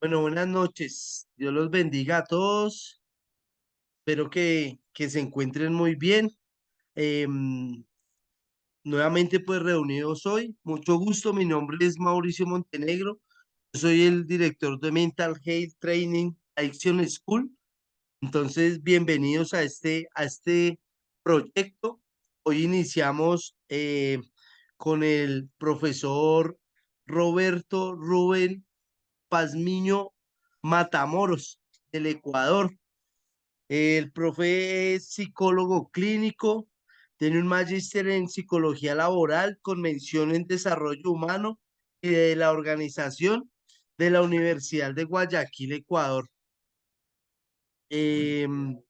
Bueno, buenas noches. Dios los bendiga a todos. Espero que se encuentren muy bien. Nuevamente, pues reunidos hoy. Mucho gusto. Mi nombre es Mauricio Montenegro. Yo soy el director de Mental Health Training Addiction School. Entonces, bienvenidos a este proyecto. Hoy iniciamos con el profesor Roberto Rubén Pazmiño Matamoros, del Ecuador. El profe es psicólogo clínico, tiene un magíster en psicología laboral con mención en desarrollo humano y de la organización de la Universidad de Guayaquil, Ecuador. Em,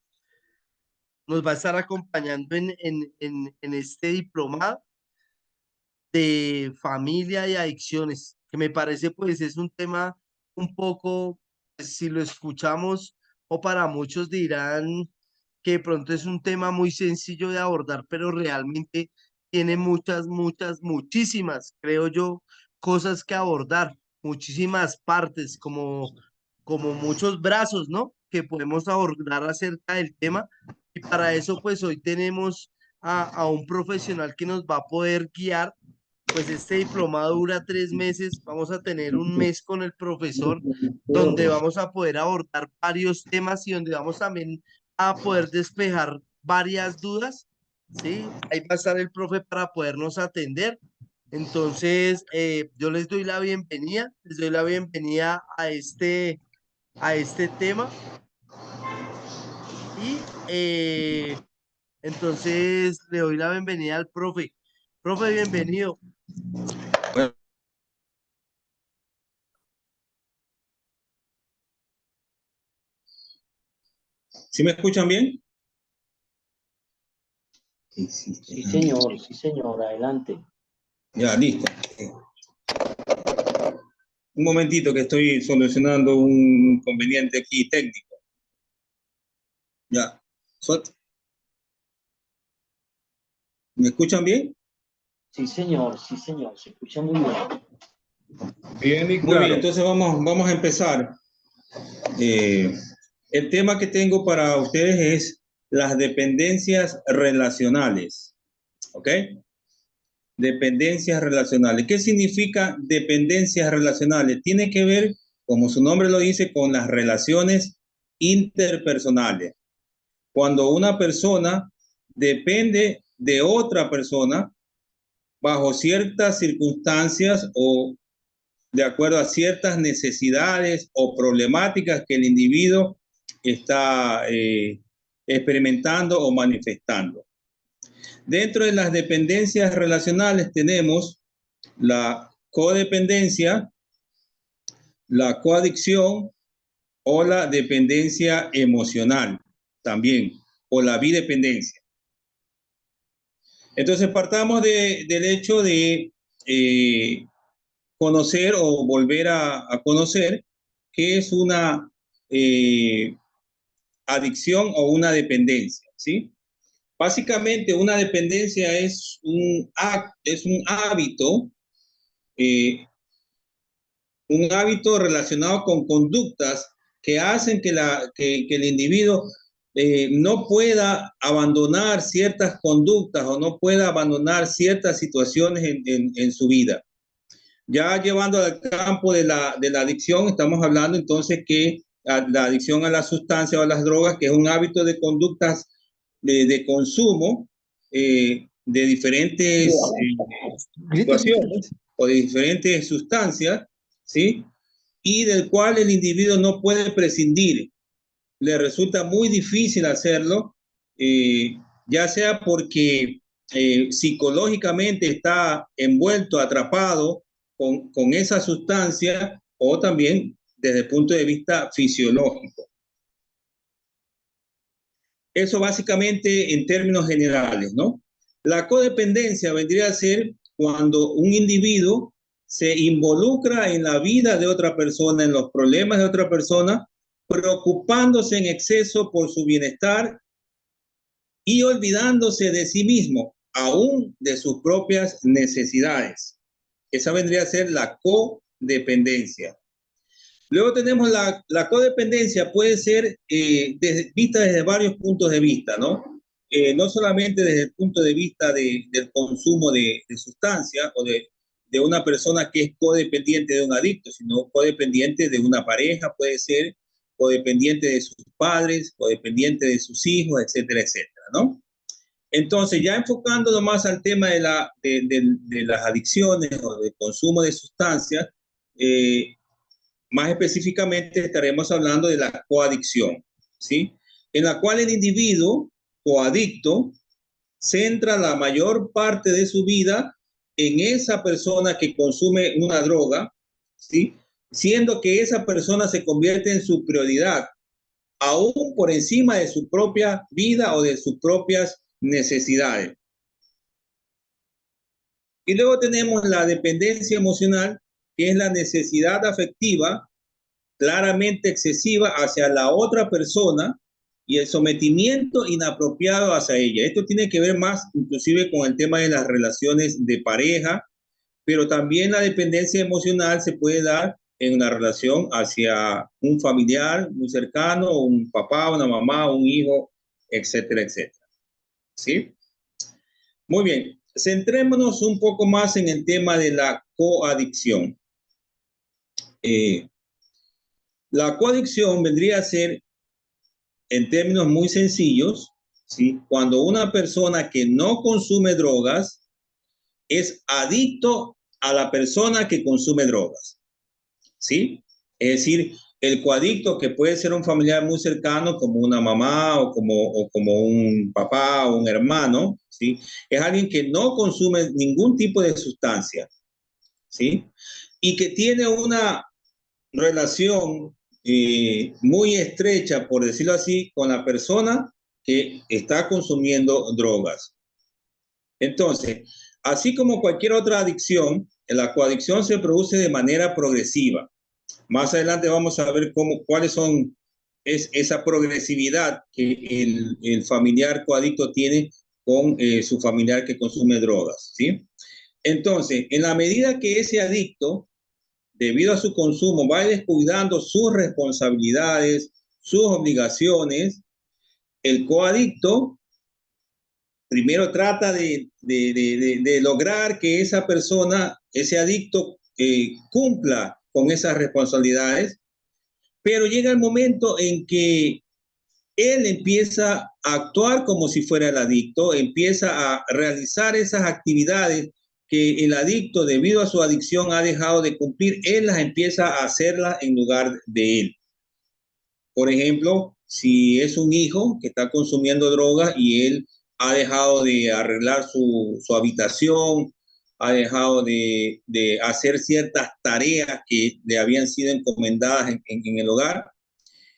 Nos va a estar acompañando en este diplomado de familia y adicciones, que me parece pues es un tema un poco, pues, si lo escuchamos, o para muchos dirán que de pronto es un tema muy sencillo de abordar, pero realmente tiene muchísimas, creo yo, cosas que abordar, muchísimas partes, como muchos brazos, ¿no? Que podemos abordar acerca del tema. Y para eso, pues hoy tenemos a un profesional que nos va a poder guiar. Pues este diplomado dura 3 meses, vamos a tener un mes con el profesor donde vamos a poder abordar varios temas y donde vamos también a poder despejar varias dudas, ¿sí? Ahí va a estar el profe para podernos atender. Entonces, yo les doy la bienvenida a este tema y entonces le doy la bienvenida al profe. Profe, bienvenido. Bueno, ¿sí me escuchan bien? Sí, señor, adelante. Ya, listo. Un momentito que estoy solucionando un inconveniente aquí técnico. Ya. ¿Me escuchan bien? Sí, señor, se escucha muy bien. Bien y Muy bien, claro. entonces vamos a empezar. Eh, el tema que tengo para ustedes es las dependencias relacionales. ¿Ok? Dependencias relacionales. ¿Qué significa dependencias relacionales? Tiene que ver, como su nombre lo dice, con las relaciones interpersonales. Cuando una persona depende de otra persona bajo ciertas circunstancias o de acuerdo a ciertas necesidades o problemáticas que el individuo está experimentando o manifestando. Dentro de las dependencias relacionales tenemos la codependencia, la coadicción o la dependencia emocional también, o la bidependencia. Entonces partamos del hecho de conocer o volver a conocer qué es una adicción o una dependencia, ¿sí? Básicamente una dependencia es un hábito, eh, un hábito relacionado con conductas que hacen que el individuo no pueda abandonar ciertas conductas o no pueda abandonar ciertas situaciones en su vida. Ya llevando al campo de la adicción, estamos hablando entonces que la adicción a la sustancia o a las drogas, que es un hábito de conductas de consumo de diferentes situaciones o de diferentes sustancias, ¿sí? Y del cual el individuo no puede prescindir. Le resulta muy difícil hacerlo, ya sea porque psicológicamente está envuelto, atrapado con esa sustancia, o también desde el punto de vista fisiológico. Eso básicamente en términos generales, ¿no? La codependencia vendría a ser cuando un individuo se involucra en la vida de otra persona, en los problemas de otra persona, preocupándose en exceso por su bienestar y olvidándose de sí mismo, aún de sus propias necesidades. Esa vendría a ser la codependencia. Luego tenemos la codependencia, puede ser vista desde varios puntos de vista, ¿no? No solamente desde el punto de vista del consumo de sustancias o de una persona que es codependiente de un adicto, sino codependiente de una pareja, puede ser codependiente de sus padres, codependiente de sus hijos, etcétera, etcétera, ¿no? Entonces, ya enfocándonos más al tema de las adicciones o del consumo de sustancias, más específicamente estaremos hablando de la coadicción, ¿sí? En la cual el individuo coadicto centra la mayor parte de su vida en esa persona que consume una droga, ¿sí? Siendo que esa persona se convierte en su prioridad, aún por encima de su propia vida o de sus propias necesidades. Y luego tenemos la dependencia emocional, que es la necesidad afectiva claramente excesiva hacia la otra persona y el sometimiento inapropiado hacia ella. Esto tiene que ver más inclusive con el tema de las relaciones de pareja, pero también la dependencia emocional se puede dar en una relación hacia un familiar muy cercano, un papá, una mamá, un hijo, etcétera, etcétera. ¿Sí? Muy bien, centrémonos un poco más en el tema de la coadicción. La coadicción vendría a ser, en términos muy sencillos, ¿sí? Cuando una persona que no consume drogas es adicto a la persona que consume drogas, ¿sí? Es decir, el coadicto, que puede ser un familiar muy cercano, como una mamá o como un papá o un hermano, ¿sí? Es alguien que no consume ningún tipo de sustancia, ¿sí? Y que tiene una relación muy estrecha, por decirlo así, con la persona que está consumiendo drogas. Entonces, así como cualquier otra adicción, la coadicción se produce de manera progresiva. Más adelante vamos a ver cuáles son esa progresividad que el familiar coadicto tiene con su familiar que consume drogas, ¿sí? Entonces, en la medida que ese adicto, debido a su consumo, va descuidando sus responsabilidades, sus obligaciones, el coadicto primero trata de lograr que esa persona, ese adicto, cumpla con esas responsabilidades, pero llega el momento en que él empieza a actuar como si fuera el adicto, empieza a realizar esas actividades que el adicto, debido a su adicción, ha dejado de cumplir, él las empieza a hacerlas en lugar de él. Por ejemplo, si es un hijo que está consumiendo drogas y él ha dejado de arreglar su habitación, ha dejado de hacer ciertas tareas que le habían sido encomendadas en el hogar,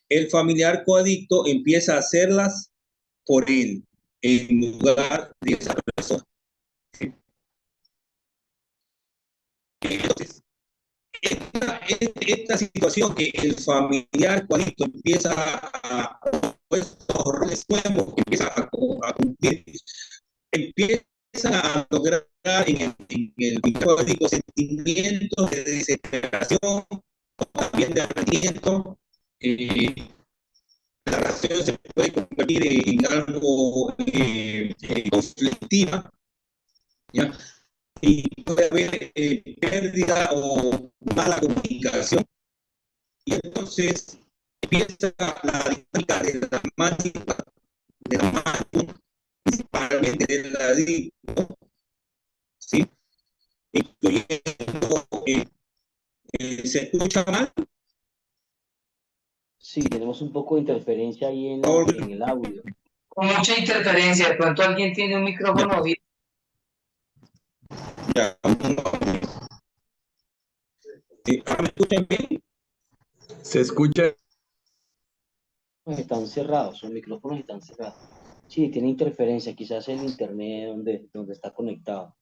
el familiar coadicto empieza a hacerlas por él, en lugar de esa persona. Entonces, esta situación que el familiar coadicto empieza a pues, los roles nuevos que empieza a cumplir, empieza a lograr en el coadicto sentimientos de desesperación, también de arrepentimiento. La relación se puede convertir en algo conflictiva, ¿ya? Y puede haber pérdida o mala comunicación. Y entonces empieza la dinámica de la máquina, de la máquina, principalmente del adicto, ¿sí? Incluyendo, ¿se escucha mal? Sí, tenemos un poco de interferencia ahí en el audio. Con mucha interferencia. De pronto alguien tiene un micrófono abierto. Ya, ¿me escuchan bien? Se escucha. Están cerrados, los micrófonos están cerrados. Sí, tiene interferencia, quizás el internet donde está conectado.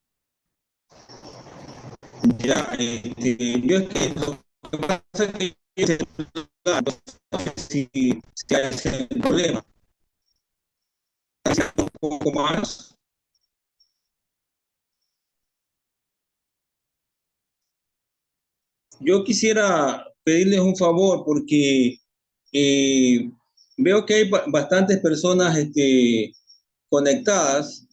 Ya, yo es que lo que pasa es que no sé si hay ese problema. Un poco más. Yo quisiera pedirles un favor porque veo que hay bastantes personas conectadas,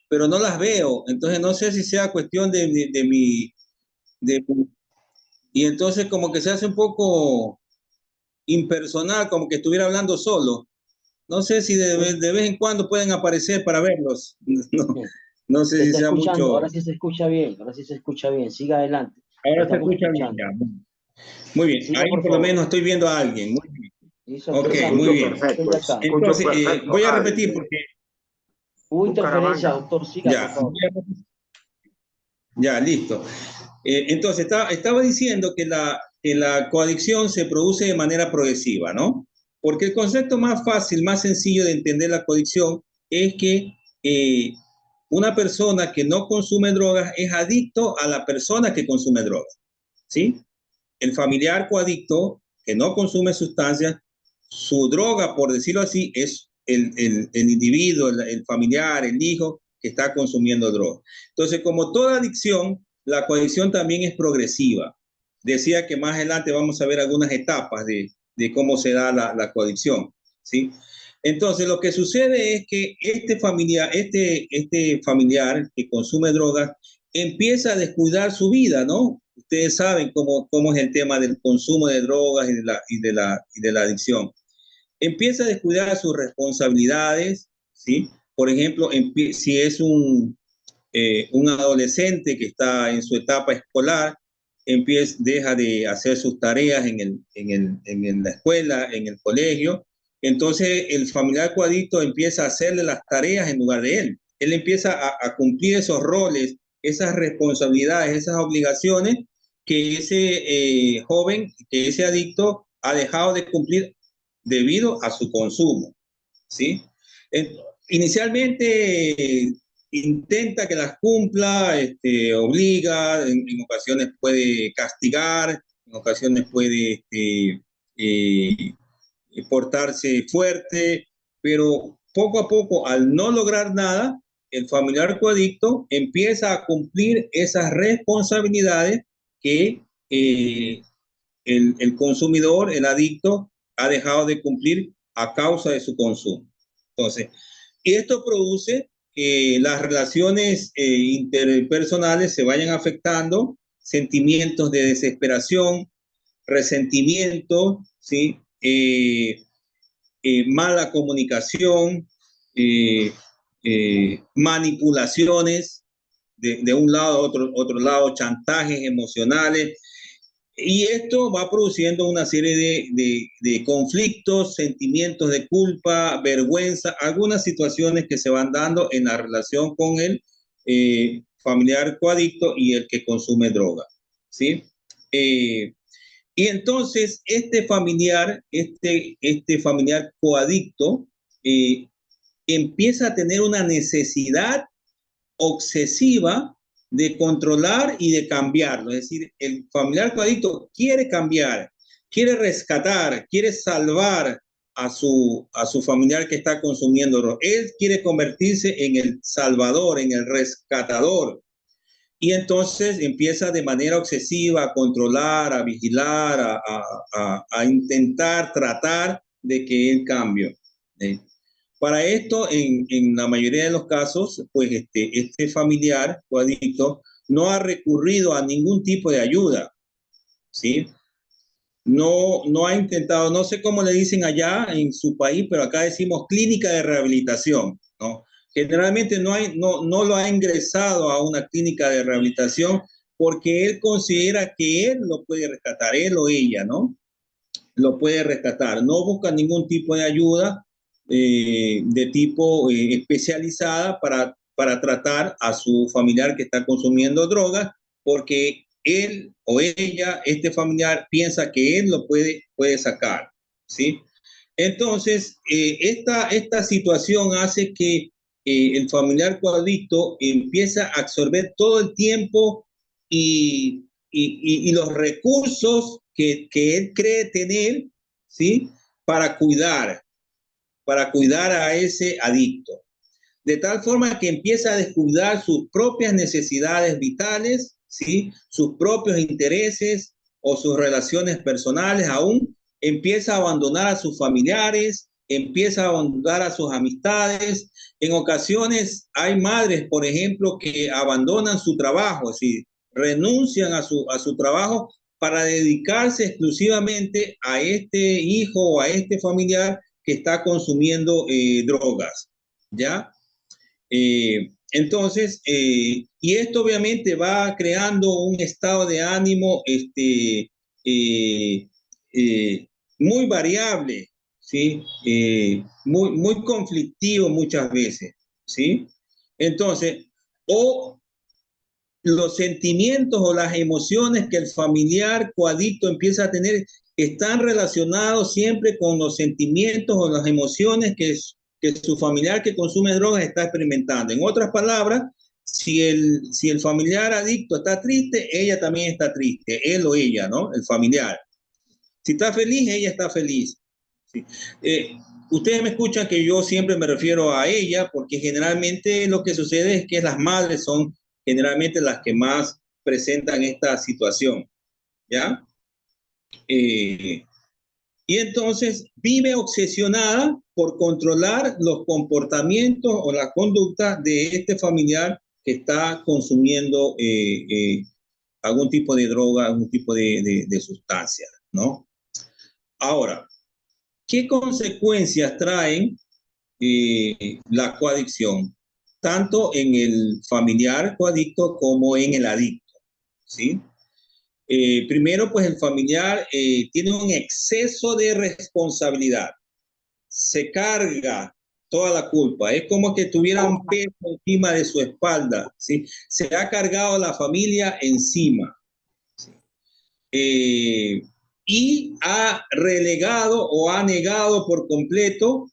pero no las veo. Entonces no sé si sea cuestión de mi... y entonces como que se hace un poco impersonal, como que estuviera hablando solo. No sé si de vez en cuando pueden aparecer para verlos. No, no sé Se si está sea escuchando, mucho. ahora sí se escucha bien, ahora sí se escucha bien. Siga adelante, lo Ahora se estamos escucha bien escuchando. ya. Muy bien, Siga, ahí por por lo favor. menos estoy viendo a alguien. Muy bien. Listo, aquí Ok, estamos. muy bien. Estoy acá. Entonces, voy a repetir porque Hubo interferencia, doctor. Siga, por ya, favor. ya, listo. Entonces, estaba diciendo que la coadicción se produce de manera progresiva, ¿no? Porque el concepto más fácil, más sencillo de entender la coadicción es que una persona que no consume drogas es adicto a la persona que consume drogas, ¿sí? El familiar coadicto que no consume sustancias, su droga, por decirlo así, es el individuo, el familiar, el hijo que está consumiendo droga. Entonces, como toda adicción, la coadicción también es progresiva. Decía que más adelante vamos a ver algunas etapas de cómo se da la coadicción, ¿sí? Entonces, lo que sucede es que este familiar que consume drogas empieza a descuidar su vida, ¿no? Ustedes saben cómo es el tema del consumo de drogas y de la adicción. Empieza a descuidar sus responsabilidades, ¿sí? Por ejemplo, si es un adolescente que está en su etapa escolar, deja de hacer sus tareas en la escuela, en el colegio, entonces el familiar coadicto empieza a hacerle las tareas en lugar de él. Él empieza a cumplir esos roles, esas responsabilidades, esas obligaciones que ese joven, que ese adicto ha dejado de cumplir debido a su consumo, ¿sí? Inicialmente intenta que las cumpla, obliga, en ocasiones puede castigar, en ocasiones puede eh, portarse fuerte, pero poco a poco, al no lograr nada, el familiar coadicto empieza a cumplir esas responsabilidades que el consumidor, el adicto, ha dejado de cumplir a causa de su consumo. Entonces, y esto produce que las relaciones interpersonales se vayan afectando, sentimientos de desesperación, resentimiento, ¿sí? Mala comunicación, manipulaciones de un lado a otro lado, chantajes emocionales, y esto va produciendo una serie de conflictos, sentimientos de culpa, vergüenza, algunas situaciones que se van dando en la relación con el familiar coadicto y el que consume droga, ¿sí? Y entonces este familiar coadicto empieza a tener una necesidad obsesiva de controlar y de cambiarlo. Es decir, el familiar coadicto quiere cambiar, quiere rescatar, quiere salvar a su familiar que está consumiendo droga. Él quiere convertirse en el salvador, en el rescatador. Y entonces empieza de manera obsesiva a controlar, a vigilar, a intentar tratar de que él cambie. ¿Eh? Para esto, en la mayoría de los casos, pues este familiar o adicto no ha recurrido a ningún tipo de ayuda, ¿sí? No ha intentado, no sé cómo le dicen allá en su país, pero acá decimos clínica de rehabilitación, ¿no? Generalmente no lo ha ingresado a una clínica de rehabilitación porque él considera que él lo puede rescatar, él o ella, ¿no? Lo puede rescatar. No busca ningún tipo de ayuda de tipo especializada para tratar a su familiar que está consumiendo drogas, porque él o ella, este familiar, piensa que él lo puede sacar, ¿sí? Entonces, esta situación hace que el familiar coadicto empieza a absorber todo el tiempo y los recursos que él cree tener, ¿sí? Para cuidar a ese adicto. De tal forma que empieza a descuidar sus propias necesidades vitales, ¿sí? Sus propios intereses o sus relaciones personales aún, empieza a abandonar a sus familiares, empieza a abandonar a sus amistades. En ocasiones hay madres, por ejemplo, que abandonan su trabajo, es decir, renuncian a su trabajo para dedicarse exclusivamente a este hijo o a este familiar que está consumiendo drogas, ¿ya? Entonces, y esto obviamente va creando un estado de ánimo muy variable, ¿sí? Muy conflictivo muchas veces, ¿sí? Entonces, o los sentimientos o las emociones que el familiar coadicto empieza a tener están relacionados siempre con los sentimientos o las emociones que su familiar que consume drogas está experimentando. En otras palabras, si el familiar adicto está triste, ella también está triste, él o ella, ¿no? El familiar. Si está feliz, ella está feliz. ¿Sí? Ustedes me escuchan que yo siempre me refiero a ella porque generalmente lo que sucede es que las madres son generalmente las que más presentan esta situación, ¿ya? Y entonces vive obsesionada por controlar los comportamientos o la conducta de este familiar que está consumiendo algún tipo de droga, algún tipo de sustancia, ¿no? Ahora, ¿qué consecuencias traen la coadicción? Tanto en el familiar coadicto como en el adicto, ¿sí? Primero, pues el familiar tiene un exceso de responsabilidad. Se carga toda la culpa. Es como que tuviera un peso encima de su espalda, ¿sí? Se ha cargado la familia encima. ¿Sí? Y ha relegado o ha negado por completo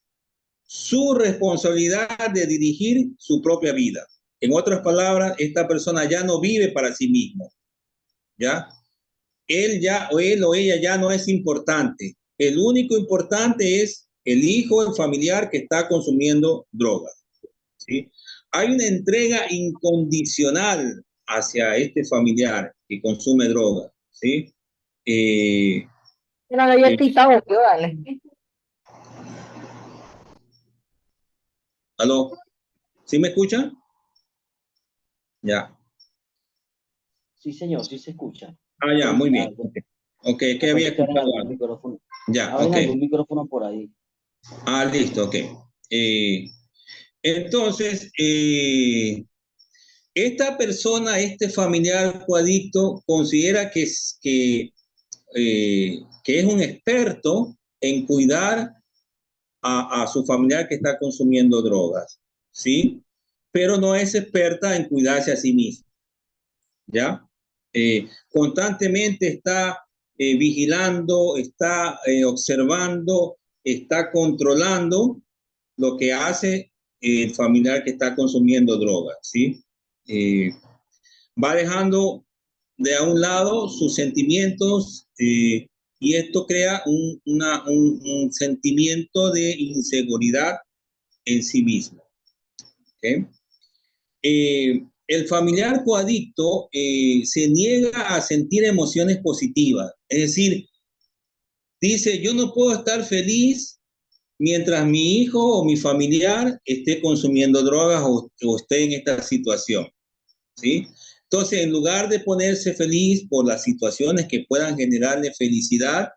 su responsabilidad de dirigir su propia vida. En otras palabras, esta persona ya no vive para sí mismo, ¿ya? Él o ella ya no es importante. El único importante es el hijo, el familiar que está consumiendo drogas, ¿sí? Hay una entrega incondicional hacia este familiar que consume drogas, ¿sí? Una galletita, obvio, dale. ¿Aló? ¿Sí me escuchan? Ya. Sí, señor, sí se escucha. Ah, ya, muy bien. Algo. Ok, que De había pronto que abren escuchado algún algo. micrófono. Ya, Abren ok. algún micrófono por ahí. Ah, listo, ok. Entonces, esta persona, este familiar coadicto, considera que es un experto en cuidar a su familiar que está consumiendo drogas, ¿sí? Pero no es experta en cuidarse a sí mismo, ¿ya? Constantemente está vigilando, está observando, está controlando lo que hace el familiar que está consumiendo drogas, ¿sí? Va dejando de a un lado sus sentimientos y esto crea un sentimiento de inseguridad en sí mismo. ¿Okay? El familiar coadicto se niega a sentir emociones positivas, es decir, dice, yo no puedo estar feliz mientras mi hijo o mi familiar esté consumiendo drogas o esté en esta situación, ¿sí? Entonces, en lugar de ponerse feliz por las situaciones que puedan generarle felicidad,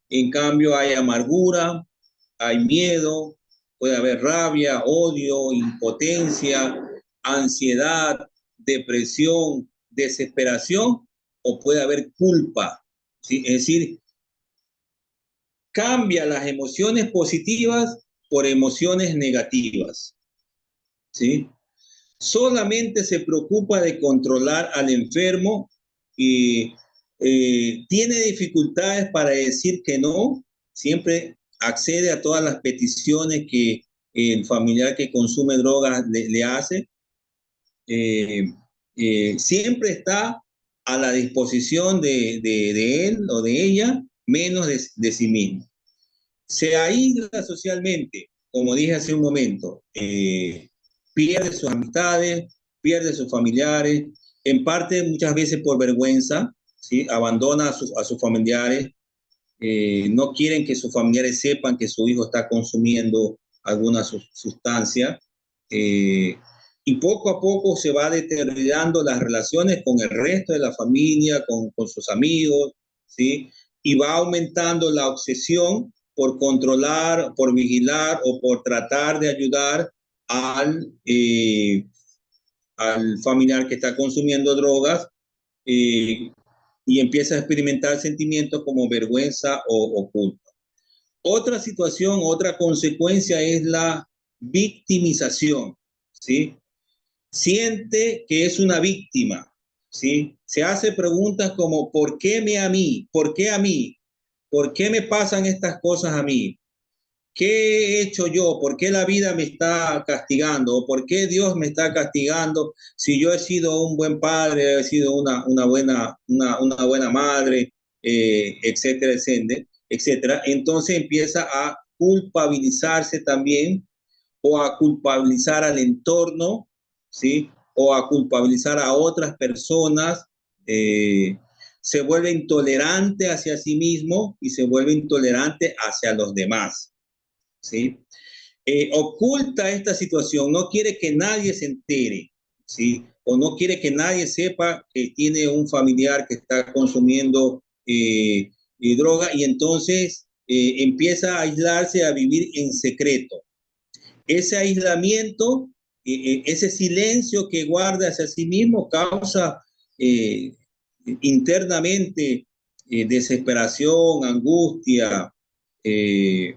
en cambio hay amargura, hay miedo, puede haber rabia, odio, impotencia, ansiedad, depresión, desesperación o puede haber culpa, ¿sí? Es decir, cambia las emociones positivas por emociones negativas, ¿sí? Solamente se preocupa de controlar al enfermo y tiene dificultades para decir que no, siempre accede a todas las peticiones que el familiar que consume drogas le hace, siempre está a la disposición de él o de ella, menos de sí mismo. Se aísla socialmente, como dije hace un momento, pierde sus amistades, pierde sus familiares, en parte muchas veces por vergüenza, ¿sí? Abandona a sus familiares, no quieren que sus familiares sepan que su hijo está consumiendo alguna sustancia, y poco a poco se va deteriorando las relaciones con el resto de la familia, con sus amigos, ¿sí? Y va aumentando la obsesión por controlar, por vigilar o por tratar de ayudar al familiar que está consumiendo drogas, eh, y empieza a experimentar sentimientos como vergüenza o culpa. Otra situación, otra consecuencia es la victimización, ¿sí? Siente que es una víctima, ¿sí? Se hace preguntas como, ¿por qué me a mí? ¿Por qué a mí? ¿Por qué me pasan estas cosas a mí? ¿Qué he hecho yo? ¿Por qué la vida me está castigando? ¿O por qué Dios me está castigando si yo he sido un buen padre, he sido una buena madre, etcétera, etcétera, etcétera? Entonces empieza a culpabilizarse también, o a culpabilizar al entorno, ¿sí? O a culpabilizar a otras personas. Se vuelve intolerante hacia sí mismo y se vuelve intolerante hacia los demás, ¿sí? Oculta esta situación, no quiere que nadie se entere, ¿sí? O no quiere que nadie sepa que tiene un familiar que está consumiendo droga, y entonces empieza a aislarse, a vivir en secreto. Ese aislamiento, ese silencio que guarda hacia sí mismo causa internamente desesperación, angustia, eh,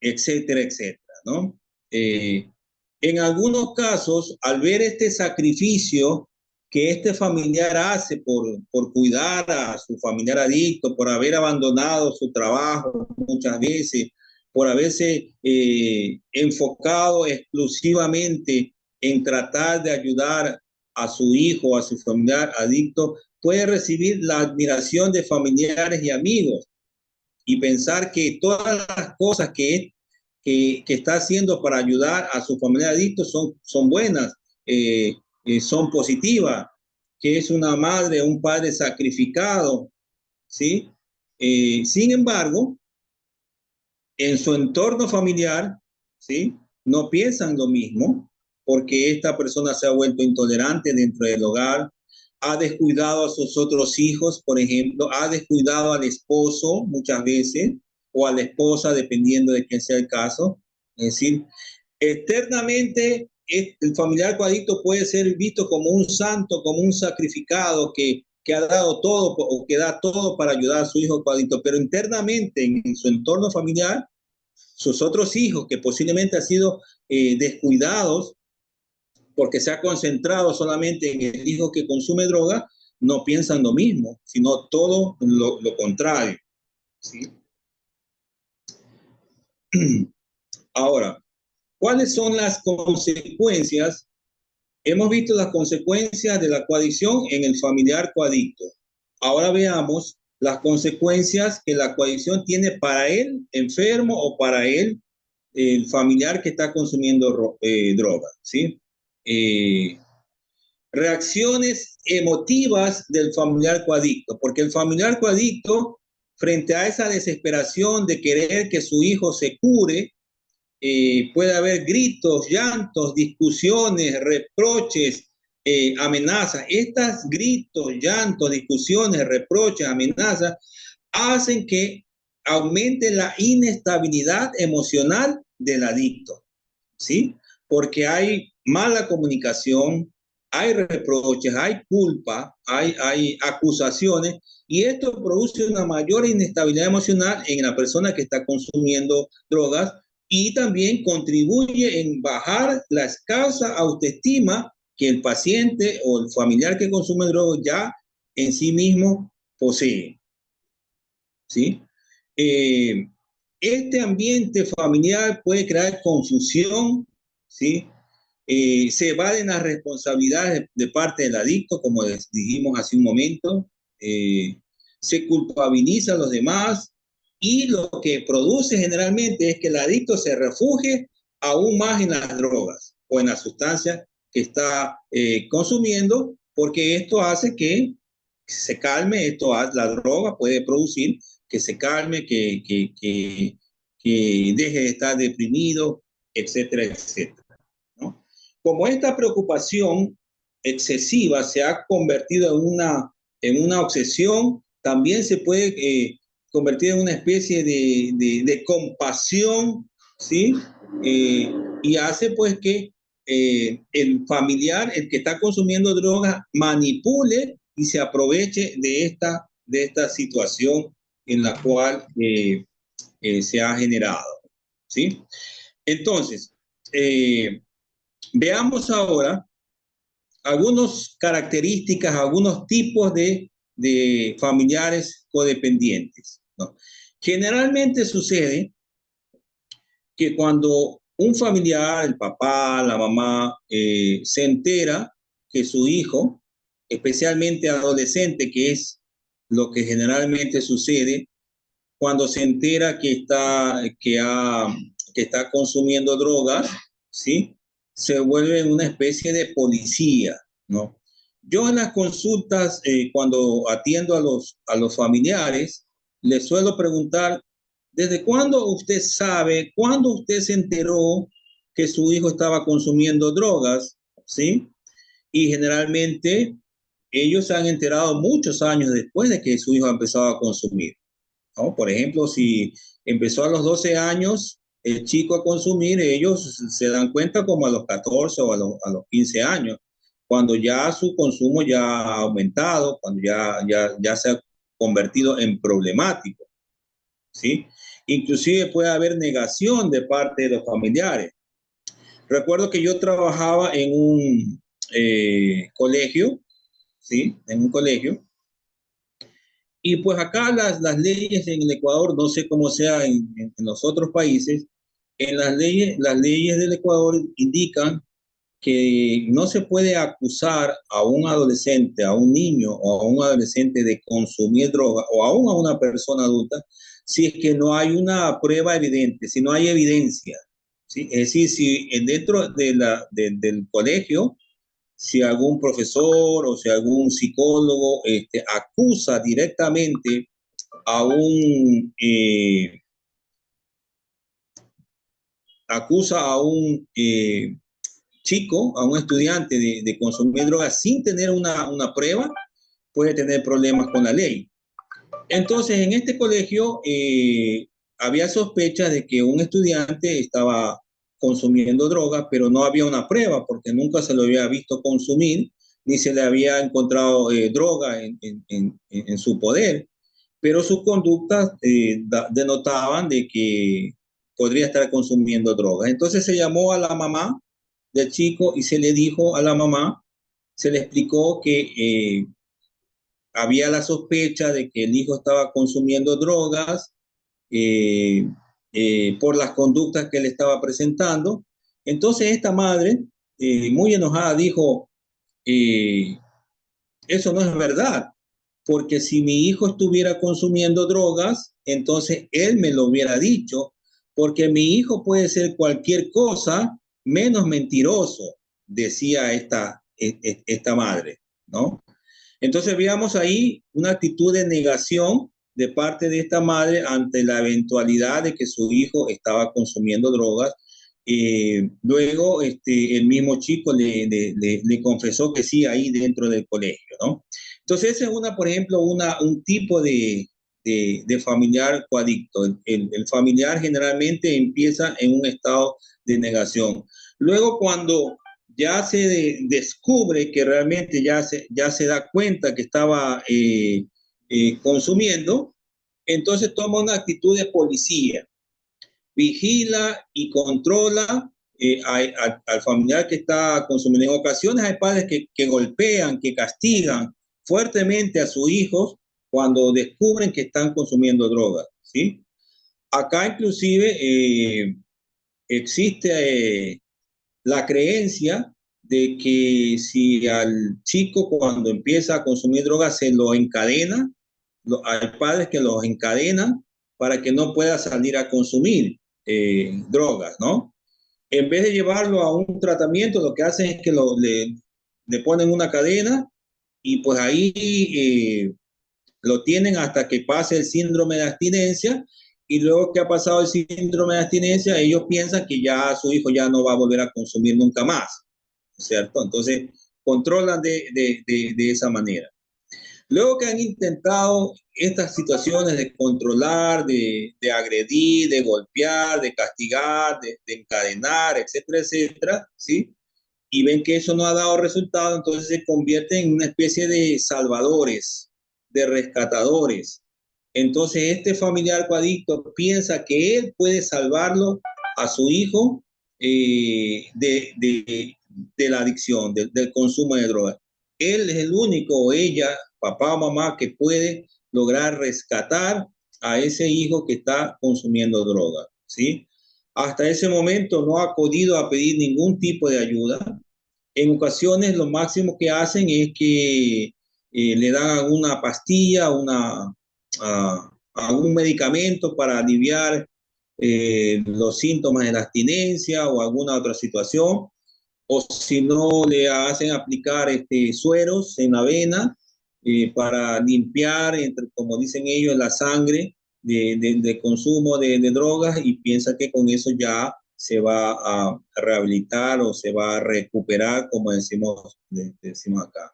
etcétera, etcétera, ¿no? En algunos casos, al ver este sacrificio que este familiar hace por cuidar a su familiar adicto, por haber abandonado su trabajo muchas veces, por haberse enfocado exclusivamente en tratar de ayudar a su hijo o a su familiar adicto, puede recibir la admiración de familiares y amigos y pensar que todas las cosas que está haciendo para ayudar a su familiar adicto son buenas, son positivas, que es una madre, un padre sacrificado, ¿sí? Sin embargo, en su entorno familiar, ¿sí? No piensan lo mismo, porque esta persona se ha vuelto intolerante dentro del hogar, ha descuidado a sus otros hijos, por ejemplo, ha descuidado al esposo muchas veces, o a la esposa, dependiendo de quién sea el caso. Es decir, externamente, el familiar coadicto puede ser visto como un santo, como un sacrificado que ha dado todo o que da todo para ayudar a su hijo coadicto, pero internamente en su entorno familiar, sus otros hijos que posiblemente han sido descuidados porque se ha concentrado solamente en el hijo que consume droga, no piensan lo mismo, sino todo lo contrario, ¿sí? Ahora, ¿cuáles son las consecuencias? Hemos visto las consecuencias de la coadicción en el familiar coadicto. Ahora veamos las consecuencias que la coadicción tiene para él enfermo o para él, el familiar que está consumiendo droga, ¿sí? Reacciones emotivas del familiar coadicto, porque el familiar coadicto, frente a esa desesperación de querer que su hijo se cure, puede haber gritos, llantos, discusiones, reproches, amenazas. Estas gritos, llantos, discusiones, reproches, amenazas hacen que aumente la inestabilidad emocional del adicto, ¿sí? Porque hay mala comunicación, hay reproches, hay culpa, hay acusaciones, y esto produce una mayor inestabilidad emocional en la persona que está consumiendo drogas, y también contribuye en bajar la escasa autoestima que el paciente o el familiar que consume drogas ya en sí mismo posee, ¿sí? Este ambiente familiar puede crear confusión, ¿sí? Se evaden las responsabilidades de parte del adicto, como les dijimos hace un momento, se culpabiliza a los demás, y lo que produce generalmente es que el adicto se refugie aún más en las drogas o en las sustancias que está consumiendo, porque esto hace que se calme, la droga puede producir que se calme, que deje de estar deprimido, etcétera, etcétera, ¿no? Como esta preocupación excesiva se ha convertido en una obsesión, también se puede convertir en una especie de compasión, ¿sí? Y hace pues que el familiar, el que está consumiendo drogas, manipule y se aproveche de esta situación en la cual se ha generado, ¿sí? Entonces, veamos ahora algunas características, algunos tipos de familiares codependientes, ¿no? Generalmente sucede que cuando un familiar, el papá, la mamá, se entera que su hijo, especialmente adolescente, que es lo que generalmente sucede, cuando se entera que está consumiendo drogas, ¿sí? Se vuelve una especie de policía, ¿no? Yo en las consultas, cuando atiendo a los familiares, les suelo preguntar, ¿desde cuándo usted sabe, cuándo usted se enteró que su hijo estaba consumiendo drogas? ¿Sí? Y generalmente ellos se han enterado muchos años después de que su hijo empezó a consumir, ¿no? Por ejemplo, si empezó a los 12 años el chico a consumir, ellos se dan cuenta como a los 14 o a los 15 años, cuando ya su consumo ya ha aumentado, cuando ya se ha convertido en problemático, ¿sí? Inclusive puede haber negación de parte de los familiares. Recuerdo que yo trabajaba en un colegio, ¿sí? En un colegio. Y pues acá las leyes en el Ecuador, no sé cómo sea en los otros países, en las leyes del Ecuador indican que no se puede acusar a un adolescente, a un niño o a un adolescente de consumir droga o aún a una persona adulta si es que no hay una prueba evidente, si no hay evidencia, ¿sí? Es decir, si dentro del colegio, si algún profesor o si algún psicólogo acusa directamente a un chico, a un estudiante de consumir drogas sin tener una prueba, puede tener problemas con la ley. Entonces, en este colegio había sospechas de que un estudiante estaba consumiendo drogas, pero no había una prueba porque nunca se lo había visto consumir, ni se le había encontrado droga en su poder, pero sus conductas denotaban de que podría estar consumiendo drogas. Entonces se llamó a la mamá del chico y se le dijo a la mamá, se le explicó que había la sospecha de que el hijo estaba consumiendo drogas eh, por las conductas que le estaba presentando. Entonces esta madre, muy enojada, dijo, eso no es verdad, porque si mi hijo estuviera consumiendo drogas, entonces él me lo hubiera dicho, porque mi hijo puede ser cualquier cosa menos mentiroso, decía esta madre, ¿no? Entonces veamos ahí una actitud de negación de parte de esta madre ante la eventualidad de que su hijo estaba consumiendo drogas. Luego el mismo chico le confesó que sí ahí dentro del colegio, ¿no? Entonces ese es por ejemplo, un tipo de familiar coadicto. El familiar generalmente empieza en un estado de negación. Luego cuando ya se descubre que realmente ya se da cuenta que estaba consumiendo, entonces toma una actitud de policía, vigila y controla al familiar que está consumiendo. En ocasiones hay padres que golpean, que castigan fuertemente a sus hijos cuando descubren que están consumiendo drogas, ¿sí? Acá inclusive existe la creencia de que si al chico cuando empieza a consumir drogas se lo encadena, hay padres que los encadenan para que no pueda salir a consumir drogas, ¿no? En vez de llevarlo a un tratamiento, lo que hacen es que le ponen una cadena y pues ahí lo tienen hasta que pase el síndrome de abstinencia, y luego que ha pasado el síndrome de abstinencia, ellos piensan que ya su hijo ya no va a volver a consumir nunca más, ¿cierto? Entonces, controlan de esa manera. Luego que han intentado estas situaciones de controlar, de agredir, de golpear, de castigar, de encadenar, etcétera, etcétera, ¿sí? Y ven que eso no ha dado resultado, entonces se convierten en una especie de salvadores, de rescatadores. Entonces este familiar coadicto piensa que él puede salvarlo a su hijo de la adicción, del consumo de drogas. Él es el único, o ella, papá o mamá, que puede lograr rescatar a ese hijo que está consumiendo droga, ¿sí? Hasta ese momento no ha acudido a pedir ningún tipo de ayuda. En ocasiones lo máximo que hacen es que le dan una pastilla, algún medicamento para aliviar los síntomas de la abstinencia o alguna otra situación, o si no le hacen aplicar sueros en la vena para limpiar, como dicen ellos, la sangre de consumo de drogas, y piensa que con eso ya se va a rehabilitar o se va a recuperar, como decimos acá.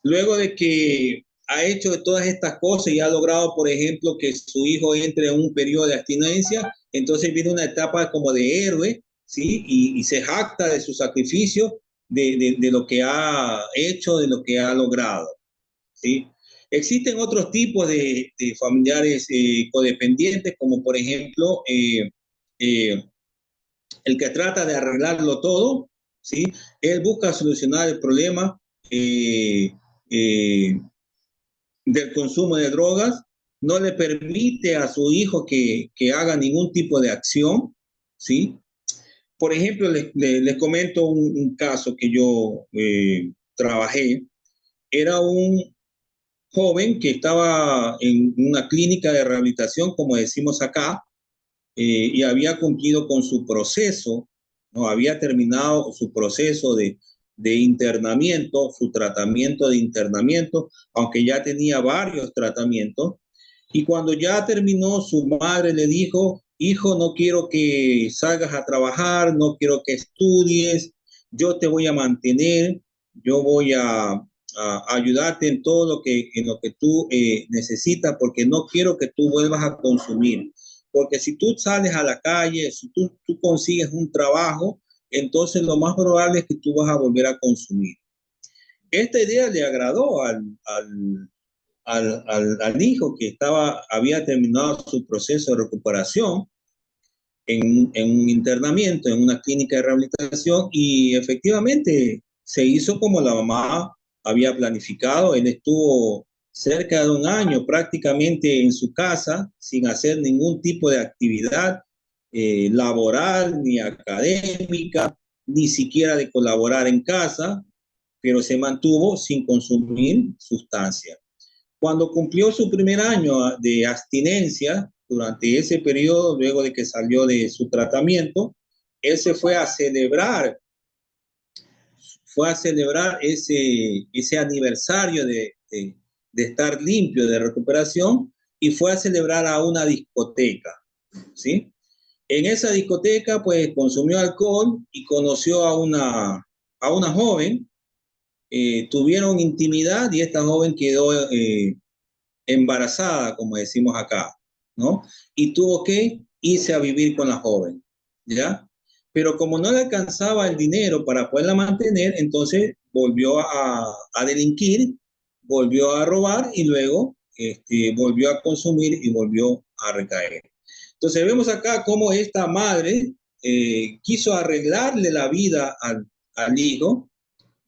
Luego de que ha hecho todas estas cosas y ha logrado, por ejemplo, que su hijo entre en un periodo de abstinencia, entonces viene una etapa como de héroe, ¿sí? Y se jacta de su sacrificio, de lo que ha hecho, de lo que ha logrado, ¿sí? Existen otros tipos de familiares codependientes, como por ejemplo el que trata de arreglarlo todo, ¿sí? Él busca solucionar el problema eh, eh, del consumo de drogas, no le permite a su hijo que haga ningún tipo de acción, ¿sí? Por ejemplo, les comento un caso que yo trabajé. Era un joven que estaba en una clínica de rehabilitación, como decimos acá, y había cumplido con su proceso, ¿no? Había terminado su proceso de internamiento, su tratamiento de internamiento, aunque ya tenía varios tratamientos. Y cuando ya terminó, su madre le dijo: hijo, no quiero que salgas a trabajar, no quiero que estudies, yo te voy a mantener, yo voy a ayudarte en lo que tú necesitas, porque no quiero que tú vuelvas a consumir. Porque si tú sales a la calle, si tú consigues un trabajo, entonces lo más probable es que tú vas a volver a consumir. Esta idea le agradó al hijo que había terminado su proceso de recuperación en un internamiento, en una clínica de rehabilitación, y efectivamente se hizo como la mamá había planificado. Él estuvo cerca de un año prácticamente en su casa sin hacer ningún tipo de actividad laboral ni académica, ni siquiera de colaborar en casa, pero se mantuvo sin consumir sustancias. Cuando cumplió su primer año de abstinencia, durante ese periodo, luego de que salió de su tratamiento, él se fue a celebrar ese aniversario de estar limpio, de recuperación, y fue a celebrar a una discoteca, ¿sí? En esa discoteca, pues, consumió alcohol y conoció a una joven. Tuvieron intimidad y esta joven quedó embarazada, como decimos acá, ¿no? Y tuvo que irse a vivir con la joven, ¿ya? Pero como no le alcanzaba el dinero para poderla mantener, entonces volvió a delinquir, volvió a robar, y luego volvió a consumir y volvió a recaer. Entonces vemos acá cómo esta madre quiso arreglarle la vida al hijo,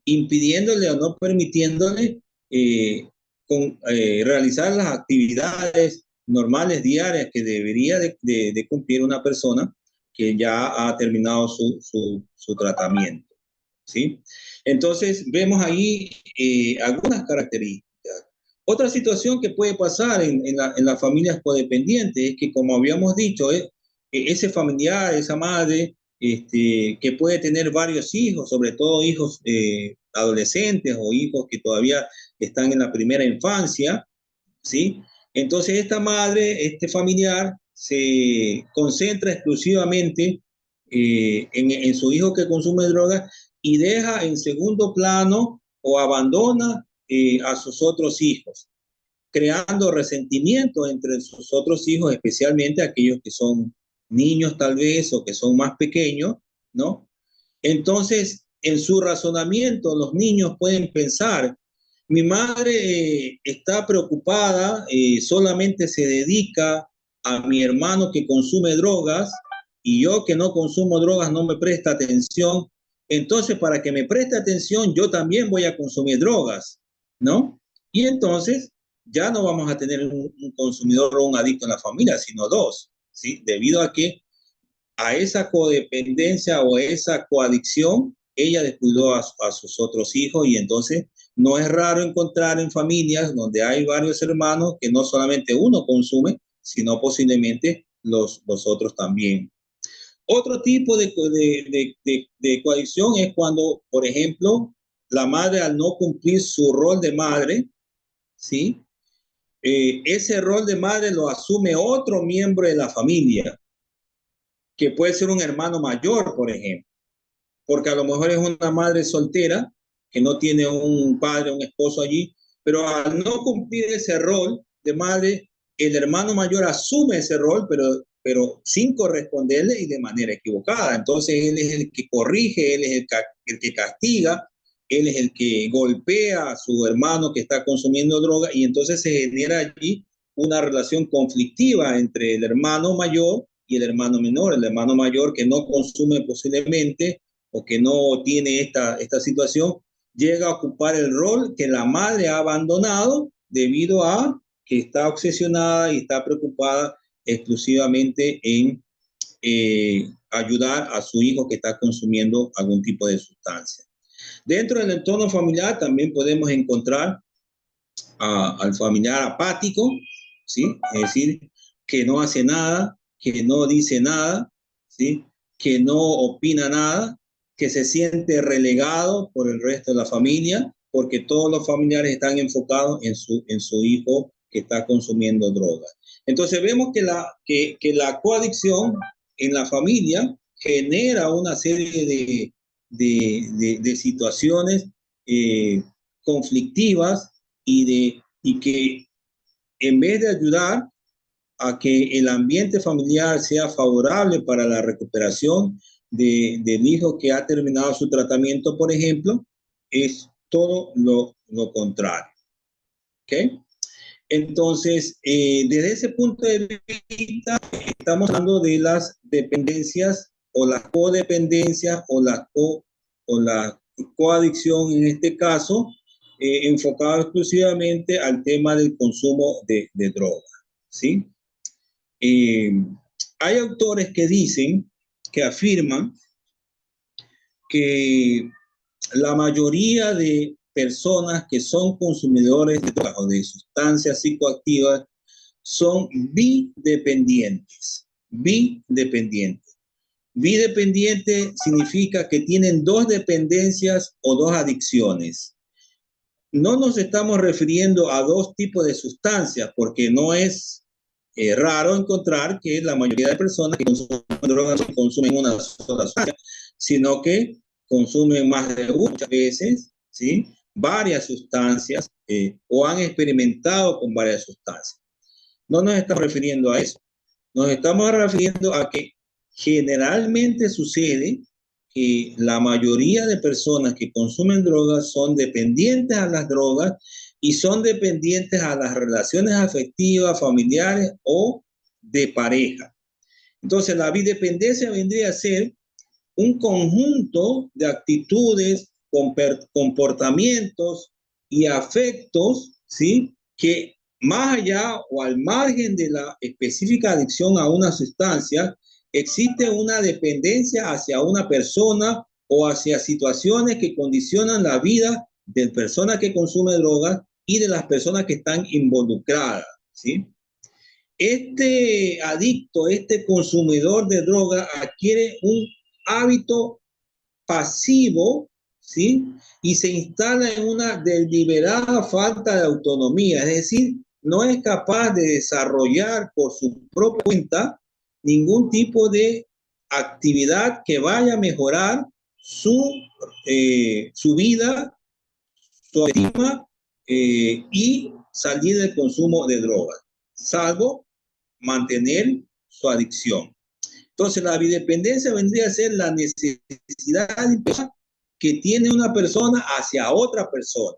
impidiéndole o no permitiéndole realizar las actividades normales diarias que debería de cumplir una persona que ya ha terminado su tratamiento, ¿sí? Entonces vemos ahí algunas características. Otra situación que puede pasar en las familias codependientes es que, como habíamos dicho, ese familiar, esa madre, que puede tener varios hijos, sobre todo hijos adolescentes o hijos que todavía están en la primera infancia, ¿sí? Entonces esta madre, este familiar, se concentra exclusivamente en su hijo que consume drogas y deja en segundo plano o abandona a sus otros hijos, creando resentimiento entre sus otros hijos, especialmente aquellos que son niños tal vez o que son más pequeños, ¿no? Entonces, en su razonamiento, los niños pueden pensar, mi madre está preocupada, solamente se dedica a mi hermano que consume drogas y yo que no consumo drogas no me presta atención. Entonces, para que me preste atención, yo también voy a consumir drogas, ¿no? Y entonces ya no vamos a tener un consumidor o un adicto en la familia, sino dos, ¿sí? Debido a que a esa codependencia o esa coadicción, ella descuidó a sus otros hijos y entonces no es raro encontrar en familias donde hay varios hermanos que no solamente uno consume, sino posiblemente los otros también. Otro tipo de coadicción es cuando, por ejemplo, la madre al no cumplir su rol de madre, ¿sí? Ese rol de madre lo asume otro miembro de la familia, que puede ser un hermano mayor, por ejemplo, porque a lo mejor es una madre soltera que no tiene un padre, un esposo allí, pero al no cumplir ese rol de madre, el hermano mayor asume ese rol, pero sin corresponderle y de manera equivocada. Entonces él es el que corrige, él es el que castiga, él es el que golpea a su hermano que está consumiendo droga y entonces se genera allí una relación conflictiva entre el hermano mayor y el hermano menor. El hermano mayor que no consume posiblemente o que no tiene esta situación, llega a ocupar el rol que la madre ha abandonado debido a que está obsesionada y está preocupada exclusivamente en ayudar a su hijo que está consumiendo algún tipo de sustancia. Dentro del entorno familiar también podemos encontrar al familiar apático, ¿sí? Es decir, que no hace nada, que no dice nada, ¿sí? Que no opina nada, que se siente relegado por el resto de la familia, porque todos los familiares están enfocados en su hijo que está consumiendo drogas. Entonces vemos que la coadicción en la familia genera una serie de situaciones conflictivas y que en vez de ayudar a que el ambiente familiar sea favorable para la recuperación del hijo que ha terminado su tratamiento, por ejemplo, es todo lo contrario. ¿Okay? Entonces, desde ese punto de vista, estamos hablando de las dependencias o las codependencias o la coadicción en este caso, enfocado exclusivamente al tema del consumo de drogas, ¿sí? Hay autores que dicen, que afirman que la mayoría de personas que son consumidores de drogas o de sustancias psicoactivas son bidependientes. Bidependientes. Bidependiente significa que tienen dos dependencias o dos adicciones. No nos estamos refiriendo a dos tipos de sustancias, porque no es raro encontrar que la mayoría de personas que consumen drogas no consumen una sola sustancia, sino que consumen más de muchas veces, ¿sí? Varias sustancias o han experimentado con varias sustancias. No nos estamos refiriendo a eso. Nos estamos refiriendo a que generalmente sucede que la mayoría de personas que consumen drogas son dependientes a las drogas y son dependientes a las relaciones afectivas, familiares o de pareja. Entonces, la bidependencia vendría a ser un conjunto de actitudes, comportamientos y afectos, ¿sí? Que más allá o al margen de la específica adicción a una sustancia, existe una dependencia hacia una persona o hacia situaciones que condicionan la vida de la persona que consume drogas y de las personas que están involucradas, ¿sí? Este adicto, este consumidor de droga adquiere un hábito pasivo, ¿sí? Y se instala en una deliberada falta de autonomía, es decir, no es capaz de desarrollar por su propia cuenta ningún tipo de actividad que vaya a mejorar su vida, su estima y salir del consumo de drogas, salvo mantener su adicción. Entonces, la bidependencia vendría a ser la necesidad que tiene una persona hacia otra persona.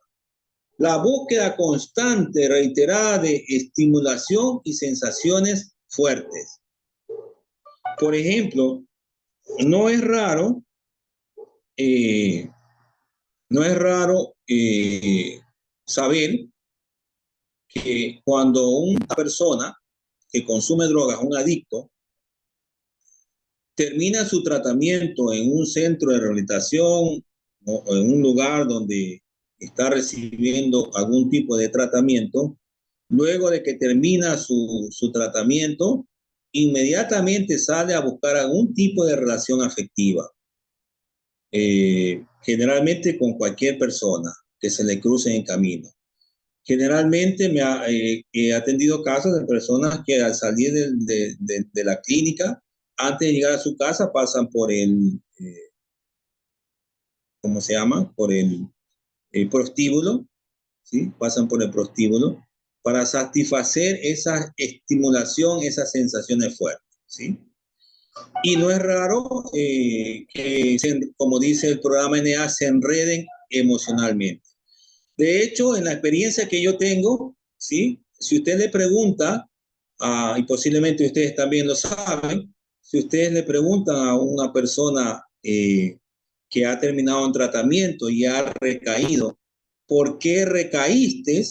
La búsqueda constante, reiterada de estimulación y sensaciones fuertes. Por ejemplo, no es raro, saber que cuando una persona que consume drogas, un adicto, termina su tratamiento en un centro de rehabilitación o en un lugar donde está recibiendo algún tipo de tratamiento, luego de que termina su tratamiento, inmediatamente sale a buscar algún tipo de relación afectiva, generalmente con cualquier persona que se le cruce en el camino. Generalmente he atendido casos de personas que al salir de la clínica, antes de llegar a su casa, pasan por ¿cómo se llama? Por el prostíbulo, ¿sí? Pasan por el prostíbulo para satisfacer esa estimulación, esas sensaciones fuertes, ¿sí? Y no es raro como dice el programa NA, se enreden emocionalmente. De hecho, en la experiencia que yo tengo, ¿sí? Si usted le pregunta, y posiblemente ustedes también lo saben, si ustedes le preguntan a una persona que ha terminado un tratamiento y ha recaído, ¿por qué recaíste?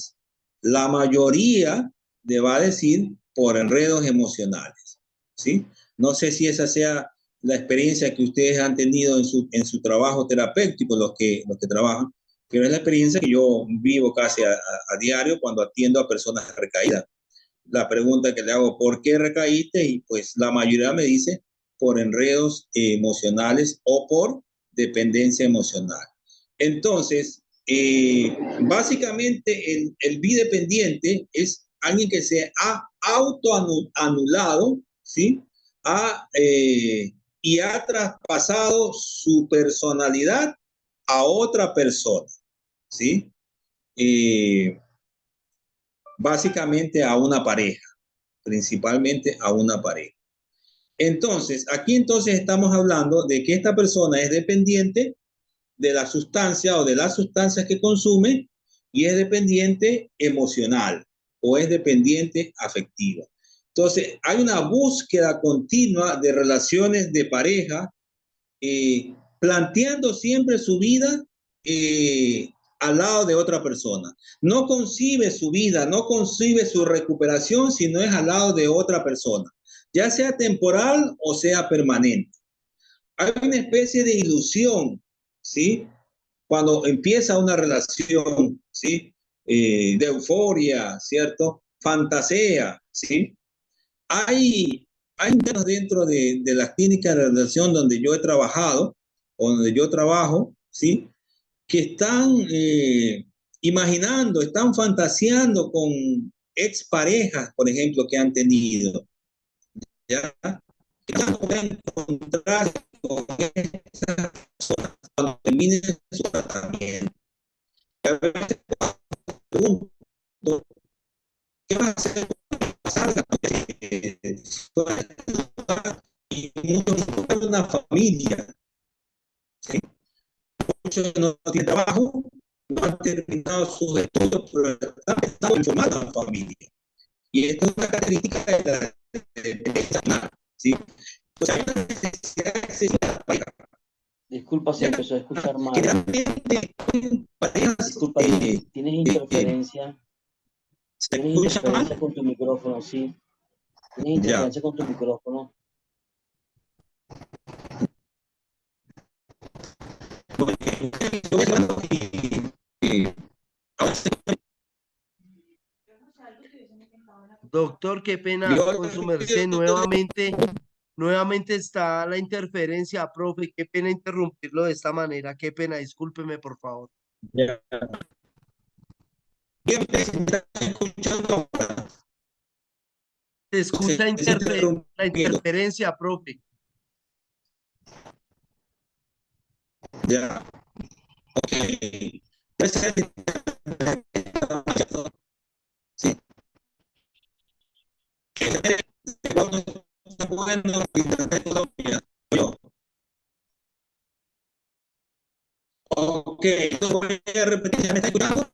La mayoría le va a decir por enredos emocionales, ¿sí? No sé si esa sea la experiencia que ustedes han tenido en su trabajo terapéutico, los que trabajan, pero es la experiencia que yo vivo casi a diario cuando atiendo a personas recaídas. La pregunta que le hago, ¿por qué recaíste? Y pues la mayoría me dice por enredos emocionales o por dependencia emocional. Entonces, básicamente el bidependiente es alguien que se ha autoanulado, ¿sí? Y ha traspasado su personalidad a otra persona, ¿sí? Básicamente a una pareja, principalmente a una pareja. Entonces, aquí estamos hablando de que esta persona es dependiente de la sustancia o de las sustancias que consume y es dependiente emocional o es dependiente afectiva. Entonces, hay una búsqueda continua de relaciones de pareja, planteando siempre su vida al lado de otra persona. No concibe su vida, no concibe su recuperación si no es al lado de otra persona, ya sea temporal o sea permanente. Hay una especie de ilusión, ¿sí? Cuando empieza una relación, ¿sí? De euforia, ¿cierto? Fantasea, ¿sí? Hay internos dentro de las clínicas de rehabilitación donde yo he trabajado, o donde yo trabajo, ¿sí? Que están imaginando, están fantaseando con exparejas, por ejemplo, que han tenido, ¿ya? Que van a encontrar con esas personas cuando terminen su tratamiento. Y a veces pregunto, ¿qué vas a hacer cuando salga? Y muchos no una familia, ¿sí? Muchos no tienen trabajo, no han terminado sus estudios, pero están informados en la familia. Y esto es una característica de la ¿sí? Pues hay una necesidad excesiva para Disculpa, se empezó a escuchar mal. generalmente parejas, Disculpa, tienes interferencia. ¿se Tienes escucha interferencia mal? con tu micrófono, sí. Tienes interferencia con tu micrófono. Doctor, qué pena con su merced nuevamente. Nuevamente está la interferencia, profe. Qué pena interrumpirlo de esta manera. Qué pena, discúlpeme, por favor. Ya. Bien, ¿me estás escuchando ahora? Se escucha Se está la interrumpiendo. interferencia, profe. Ya. Ok. Sí. Bueno, ok, entonces voy a repetir. ¿Me está escuchando?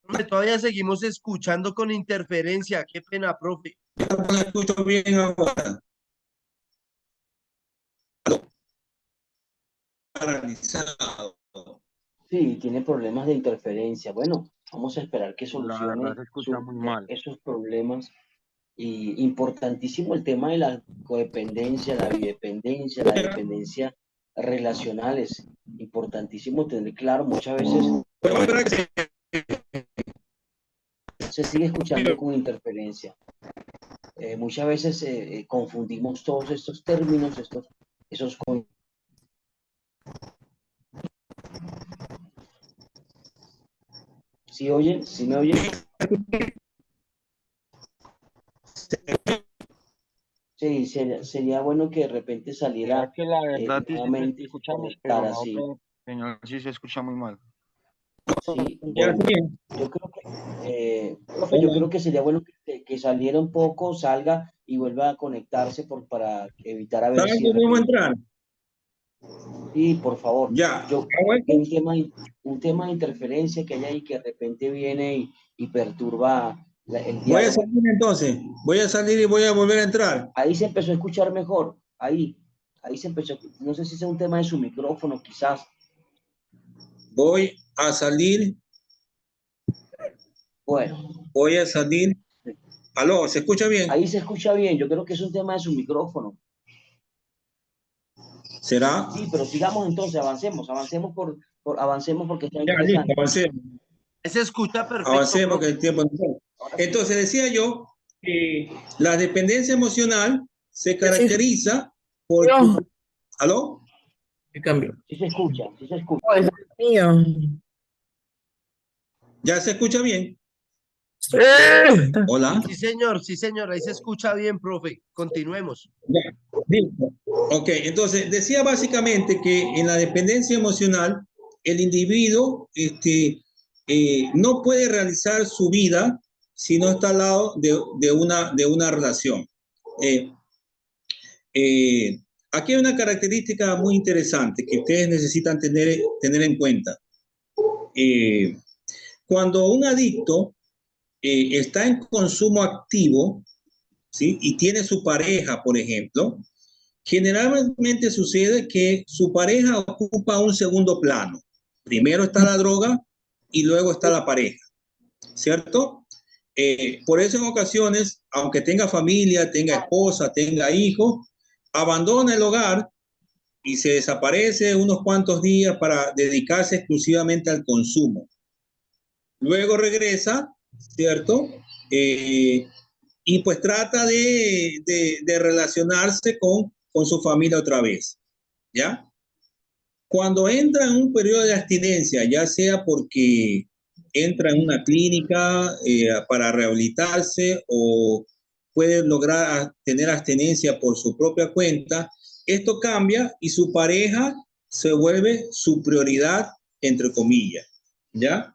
Profe, todavía seguimos escuchando con interferencia. Qué pena, profe. No me escucho bien ahora. Paralizado. Sí, tiene problemas de interferencia. Bueno, vamos a esperar que La verdad solucione se escucha muy mal. esos problemas. Y importantísimo el tema de la codependencia, la bidependencia, la dependencia relacionales. Importantísimo tener claro, muchas veces Pero voy a esperar que se sigue escuchando con interferencia. Muchas veces confundimos todos estos términos, esos con... ¿Sí oyen? ¿Sí me oyen? Sí, sería bueno que de repente Mira saliera que la verdad sí se nuevamente y se escuchamos, pero conectara no así. sé, señor, sí se escucha muy mal. Sí, ya bueno, sí. yo creo que, profe, yo creo que sería bueno que saliera un poco, salga y vuelva a conectarse para evitar a ver si de ¿Sabes cómo repente... entrar? Sí, por favor. Ya. Yo ¿Ha creo que vuelto? un tema de interferencia que hay ahí que de repente viene y perturba el Voy a diálogo. salir entonces. Voy a salir y voy a volver a entrar. Ahí se empezó a escuchar mejor, ahí se empezó, no sé si es un tema de su micrófono, quizás. Voy a salir. Bueno, Voy a salir. Aló, ¿se escucha bien? ahí se escucha bien, yo creo que es un tema de su micrófono. ¿Será? Sí, pero sigamos entonces, avancemos porque está Ya, listo, interesante. avancemos. Se escucha perfecto, Avancemos que profe. el tiempo no da. Ahora sí. Entonces decía yo que la dependencia emocional se caracteriza por... ¿Aló? ¿Qué cambio? Sí se escucha, sí se escucha. Oh, es mío. ¿Ya se escucha bien? Hola. Sí, señor, ahí se escucha bien, profe. Continuemos. Ya, listo. Ok, entonces decía básicamente que en la dependencia emocional el individuo no puede realizar su vida si no está al lado de una relación. Eh, eh, Aquí hay una característica muy interesante que ustedes necesitan tener en cuenta. Eh, Cuando un adicto está en consumo activo, ¿sí? Y tiene su pareja, por ejemplo, generalmente sucede que su pareja ocupa un segundo plano. Primero está la droga y luego está la pareja, ¿cierto? Por eso en ocasiones, aunque tenga familia, tenga esposa, tenga hijos, abandona el hogar y se desaparece unos cuantos días para dedicarse exclusivamente al consumo. Luego regresa, ¿cierto? Eh, y pues trata de relacionarse con su familia otra vez, ¿ya? Cuando entra en un periodo de abstinencia, ya sea porque entra en una clínica para rehabilitarse o puede lograr tener abstinencia por su propia cuenta, esto cambia y su pareja se vuelve su prioridad, entre comillas, ¿ya?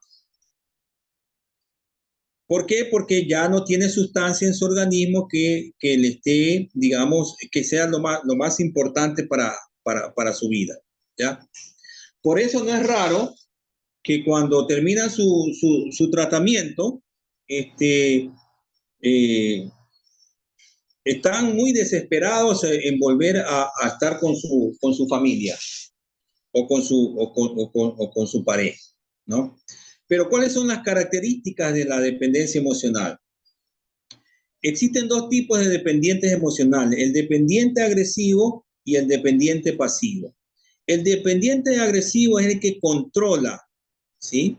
¿Por qué? Porque ya no tiene sustancia en su organismo que le esté, digamos, que sea lo más importante para su vida, ¿ya? Por eso no es raro que cuando termina su tratamiento, este, eh, están muy desesperados en volver a estar con su familia o con su pareja, ¿no? Pero ¿cuáles son las características de la dependencia emocional? Existen dos tipos de dependientes emocionales, el dependiente agresivo y el dependiente pasivo. El dependiente agresivo es el que controla, ¿sí?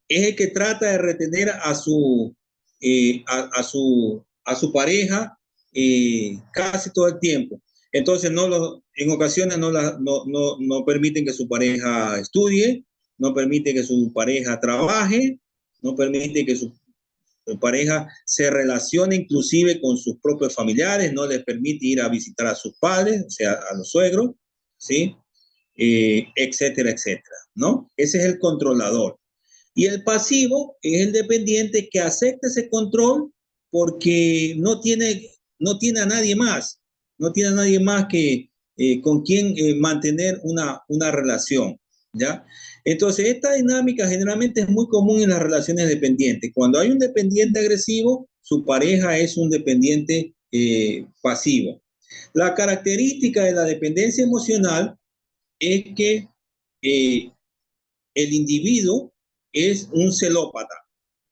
Es el que trata de retener a su a su pareja casi todo el tiempo. Entonces, en ocasiones no permiten que su pareja estudie, no permite que su pareja trabaje, no permite que su pareja se relacione inclusive con sus propios familiares, no les permite ir a visitar a sus padres, o sea, a los suegros, ¿sí? Etcétera, etcétera, ¿no? Ese es el controlador. Y el pasivo es el dependiente que acepta ese control porque no tiene a nadie más, no tiene a nadie más que con quien mantener una relación, ¿ya? Entonces, esta dinámica generalmente es muy común en las relaciones dependientes. Cuando hay un dependiente agresivo, su pareja es un dependiente pasivo. La característica de la dependencia emocional es que el individuo es un celópata,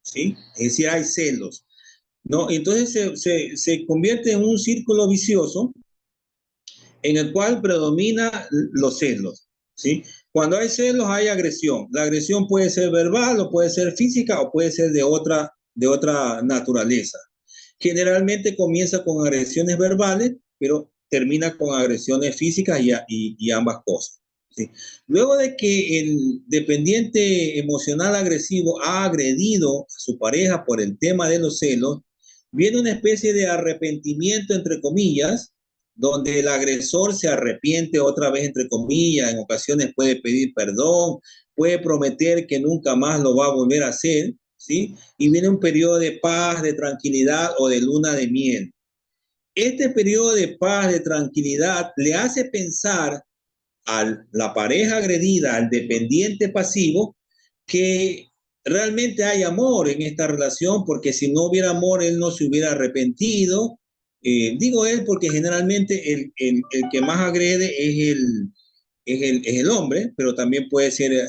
¿sí? Es decir, hay celos, ¿no? Entonces se convierte en un círculo vicioso en el cual predomina los celos, ¿sí? Cuando hay celos hay agresión. La agresión puede ser verbal o puede ser física o puede ser de otra naturaleza. Generalmente comienza con agresiones verbales, pero termina con agresiones físicas y ambas cosas. ¿Sí? Luego de que el dependiente emocional agresivo ha agredido a su pareja por el tema de los celos, viene una especie de arrepentimiento, entre comillas, donde el agresor se arrepiente otra vez, entre comillas, en ocasiones puede pedir perdón, puede prometer que nunca más lo va a volver a hacer, ¿sí? Y viene un periodo de paz, de tranquilidad o de luna de miel. Este periodo de paz, de tranquilidad, le hace pensar a la pareja agredida, al dependiente pasivo, que realmente hay amor en esta relación, porque si no hubiera amor, él no se hubiera arrepentido. Digo él porque generalmente el que más agrede es el hombre, pero también puede ser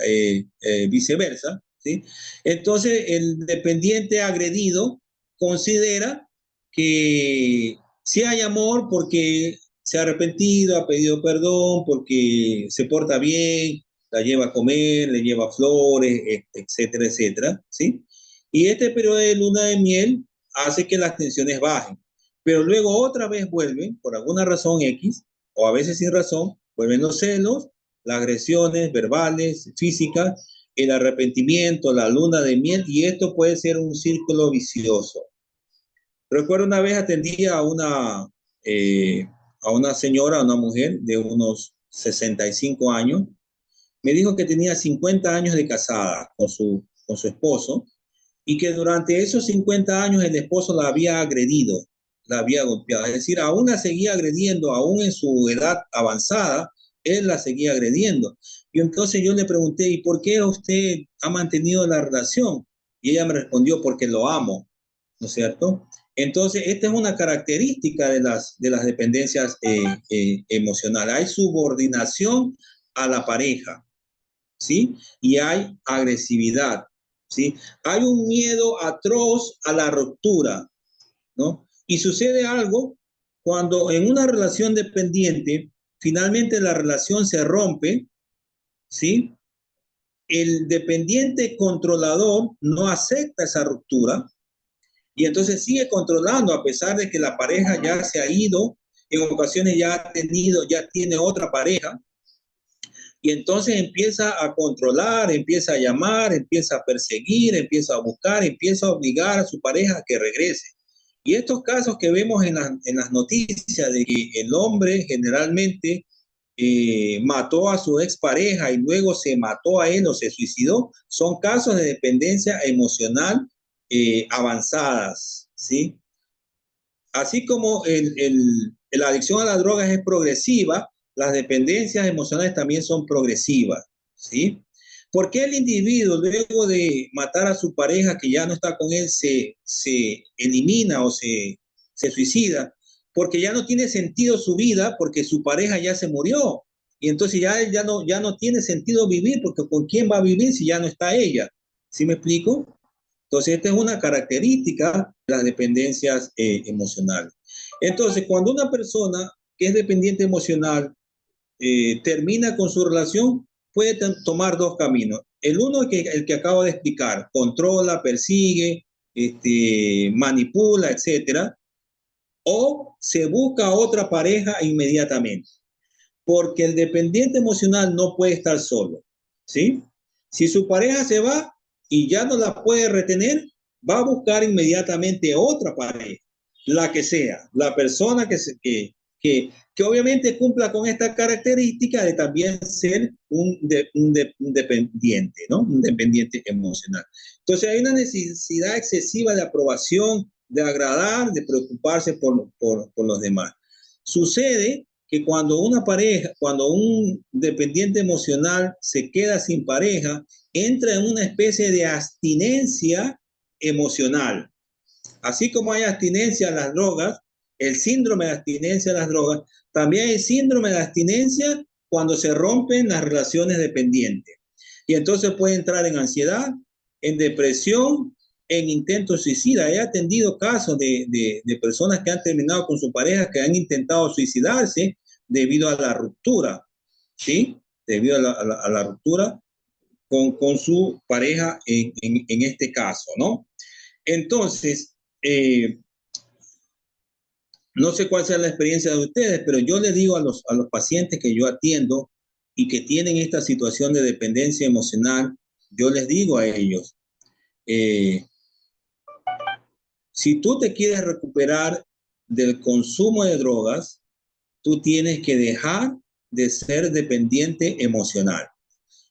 viceversa, ¿sí? Entonces, el dependiente agredido considera que sí hay amor porque se ha arrepentido, ha pedido perdón, porque se porta bien, la lleva a comer, le lleva flores, etcétera, etcétera, ¿sí? Y este periodo de luna de miel hace que las tensiones bajen, pero luego otra vez vuelven, por alguna razón X, o a veces sin razón, vuelven los celos, las agresiones verbales, físicas, el arrepentimiento, la luna de miel, y esto puede ser un círculo vicioso. Recuerdo una vez atendí a una señora, a una mujer de unos 65 años. Me dijo que tenía 50 años de casada con su esposo y que durante esos 50 años el esposo la había agredido, la había golpeado. Es decir, aún la seguía agrediendo, aún en su edad avanzada, él la seguía agrediendo. Y entonces yo le pregunté, ¿y por qué usted ha mantenido la relación? Y ella me respondió, porque lo amo, ¿no es cierto? Entonces, esta es una característica de las dependencias emocionales. Hay subordinación a la pareja, ¿sí? Y hay agresividad, ¿sí? Hay un miedo atroz a la ruptura, ¿no? Y sucede algo cuando en una relación dependiente, finalmente la relación se rompe, ¿sí? El dependiente controlador no acepta esa ruptura y entonces sigue controlando a pesar de que la pareja ya se ha ido, en ocasiones ya tiene otra pareja, y entonces empieza a controlar, empieza a llamar, empieza a perseguir, empieza a buscar, empieza a obligar a su pareja a que regrese. Y estos casos que vemos en las noticias de que el hombre generalmente mató a su expareja y luego se mató a él o se suicidó, son casos de dependencia emocional avanzadas, ¿sí? Así como la adicción a las drogas es progresiva, las dependencias emocionales también son progresivas, ¿sí? ¿Por qué el individuo, luego de matar a su pareja que ya no está con él, se elimina o se suicida? Porque ya no tiene sentido su vida, porque su pareja ya se murió. Y entonces ya no tiene sentido vivir, porque ¿con quién va a vivir si ya no está ella? ¿Sí me explico? Entonces, esta es una característica de las dependencias emocionales. Entonces, cuando una persona que es dependiente emocional termina con su relación, puede tomar dos caminos. El uno es el que acabo de explicar, controla, persigue, manipula, etcétera. o se busca otra pareja inmediatamente, porque el dependiente emocional no puede estar solo, ¿sí? Si su pareja se va y ya no la puede retener, va a buscar inmediatamente otra pareja, la que sea, la persona que obviamente cumpla con esta característica de también ser un dependiente, ¿no? Un dependiente emocional. Entonces hay una necesidad excesiva de aprobación, de agradar, de preocuparse por los demás. Sucede que cuando una pareja, cuando un dependiente emocional se queda sin pareja, entra en una especie de abstinencia emocional. Así como hay abstinencia a las drogas, el síndrome de abstinencia a las drogas, también hay síndrome de abstinencia cuando se rompen las relaciones dependientes. Y entonces puede entrar en ansiedad, en depresión, en intento suicida. He atendido casos de personas que han terminado con su pareja, que han intentado suicidarse debido a la ruptura, ¿sí? Debido a la ruptura con su pareja en este caso, ¿no? Entonces, no sé cuál sea la experiencia de ustedes, pero yo les digo a los pacientes que yo atiendo y que tienen esta situación de dependencia emocional, yo les digo a ellos, si tú te quieres recuperar del consumo de drogas, tú tienes que dejar de ser dependiente emocional.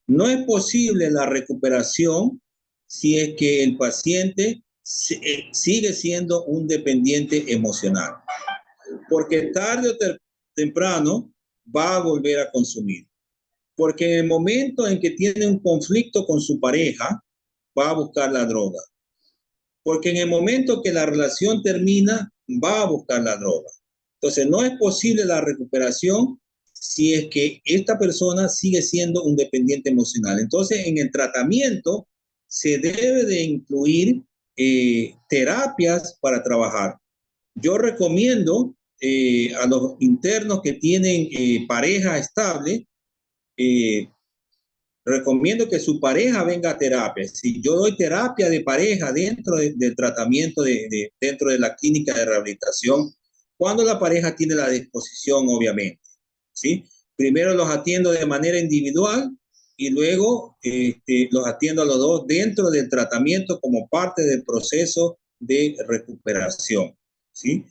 No es posible la recuperación si es que el paciente sigue siendo un dependiente emocional, porque tarde o temprano va a volver a consumir. Porque en el momento en que tiene un conflicto con su pareja, va a buscar la droga. Porque en el momento que la relación termina, va a buscar la droga. Entonces, no es posible la recuperación si es que esta persona sigue siendo un dependiente emocional. Entonces, en el tratamiento se debe de incluir terapias para trabajar. Yo recomiendo a los internos que tienen pareja estable, recomiendo que su pareja venga a terapia. Si yo doy terapia de pareja dentro del tratamiento, dentro de la clínica de rehabilitación, cuando la pareja tiene la disposición, obviamente, ¿sí? Primero los atiendo de manera individual y luego los atiendo a los dos dentro del tratamiento como parte del proceso de recuperación, ¿sí?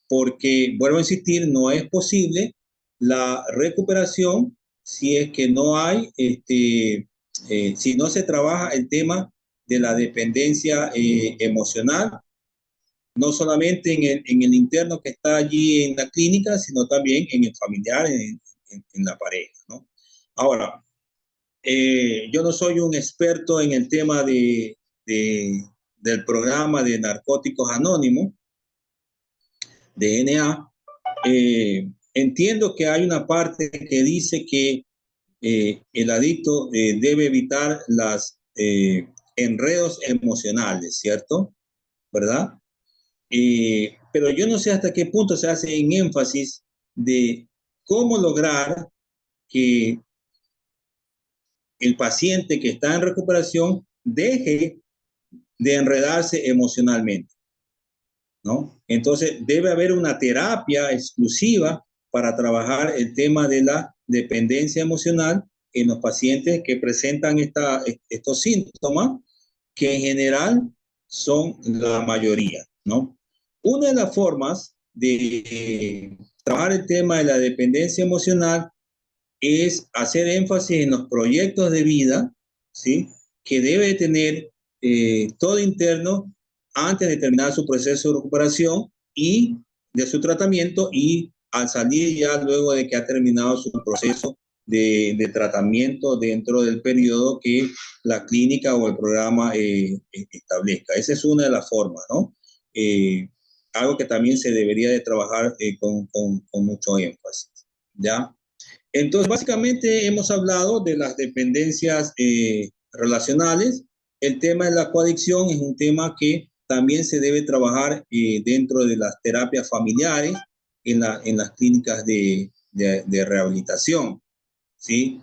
Porque, vuelvo a insistir, no es posible la recuperación si es que no hay, si no se trabaja el tema de la dependencia emocional, no solamente en el interno que está allí en la clínica, sino también en el familiar, en la pareja, ¿no? Ahora, yo no soy un experto en el tema del programa de Narcóticos Anónimos, de NA. Entiendo que hay una parte que dice que el adicto debe evitar los enredos emocionales, ¿cierto? ¿Verdad? Pero yo no sé hasta qué punto se hace en énfasis de cómo lograr que el paciente que está en recuperación deje de enredarse emocionalmente, ¿no? Entonces debe haber una terapia exclusiva para trabajar el tema de la dependencia emocional en los pacientes que presentan estos síntomas, que en general son la mayoría, ¿no? Una de las formas de trabajar el tema de la dependencia emocional es hacer énfasis en los proyectos de vida, ¿sí? Que debe tener todo interno antes de terminar su proceso de recuperación y de su tratamiento, y al salir ya luego de que ha terminado su proceso de tratamiento dentro del periodo que la clínica o el programa establezca. Esa es una de las formas, ¿no? Algo que también se debería de trabajar con mucho énfasis, ¿ya? Entonces, básicamente hemos hablado de las dependencias relacionales. El tema de la coadicción es un tema que también se debe trabajar dentro de las terapias familiares en las clínicas de rehabilitación, ¿sí?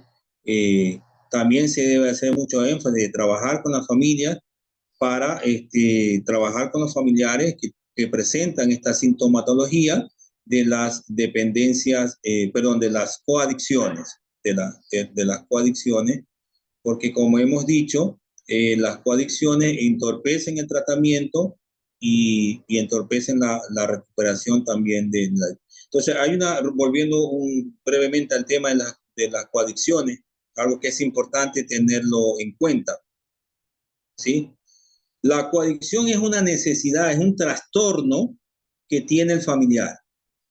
También se debe hacer mucho énfasis de trabajar con las familias para trabajar con los familiares que que presentan esta sintomatología de las dependencias, de las coadicciones, de las coadicciones, porque como hemos dicho, las coadicciones entorpecen el tratamiento y entorpecen la recuperación también Entonces, volviendo brevemente al tema de las coadicciones, algo que es importante tenerlo en cuenta, ¿sí? La coadicción es una necesidad, es un trastorno que tiene el familiar,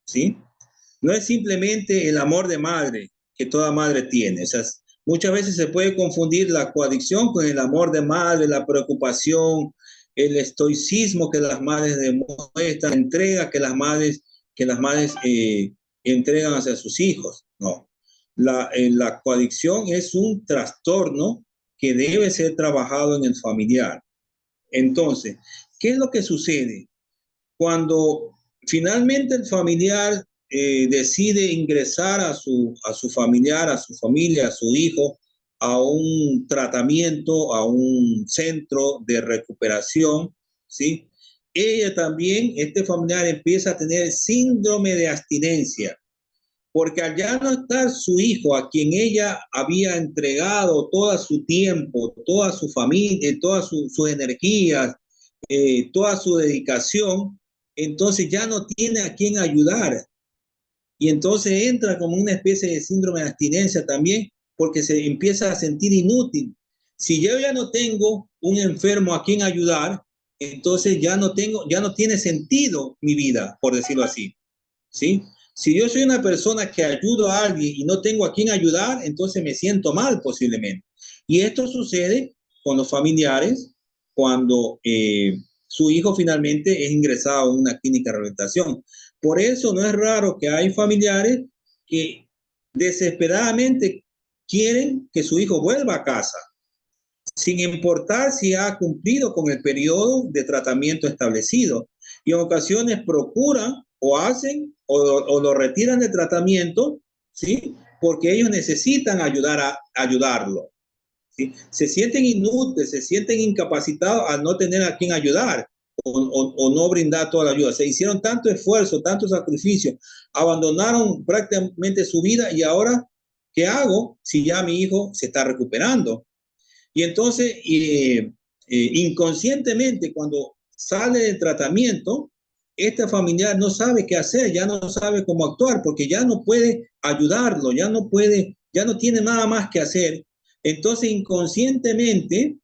¿sí? No es simplemente el amor de madre que toda madre tiene. O sea, muchas veces se puede confundir la coadicción con el amor de madre, la preocupación, el estoicismo que las madres demuestran, la entrega que las madres entregan hacia sus hijos. No. La coadicción es un trastorno que debe ser trabajado en el familiar. Entonces, ¿qué es lo que sucede? Cuando finalmente el familiar decide ingresar a su familiar, a su familia, a su hijo, a un tratamiento, a un centro de recuperación, ¿sí? Ella también, este familiar empieza a tener síndrome de abstinencia, porque al ya no estar su hijo, a quien ella había entregado todo su tiempo, toda su familia, todas sus energías, toda su dedicación, entonces ya no tiene a quien ayudar. Y entonces entra como una especie de síndrome de abstinencia también, porque se empieza a sentir inútil. Si yo ya no tengo un enfermo a quien ayudar, entonces ya no tiene sentido mi vida, por decirlo así, ¿sí? Si yo soy una persona que ayudo a alguien y no tengo a quien ayudar, entonces me siento mal posiblemente. Y esto sucede con los familiares cuando su hijo finalmente es ingresado a una clínica de rehabilitación. Por eso no es raro que hay familiares que desesperadamente quieren que su hijo vuelva a casa, sin importar si ha cumplido con el periodo de tratamiento establecido. Y en ocasiones procuran o hacen o lo retiran de tratamiento, ¿sí? Porque ellos necesitan ayudarlo, ¿sí? Se sienten inútiles, se sienten incapacitados al no tener a quien ayudar o no brindar toda la ayuda. Se hicieron tanto esfuerzo, tanto sacrificio, abandonaron prácticamente su vida y ahora, ¿qué hago si ya mi hijo se está recuperando? Y entonces, inconscientemente, cuando sale del tratamiento, este familiar no sabe qué hacer, ya no sabe cómo actuar, porque ya no puede ayudarlo, ya no tiene nada más que hacer. Entonces, inconscientemente,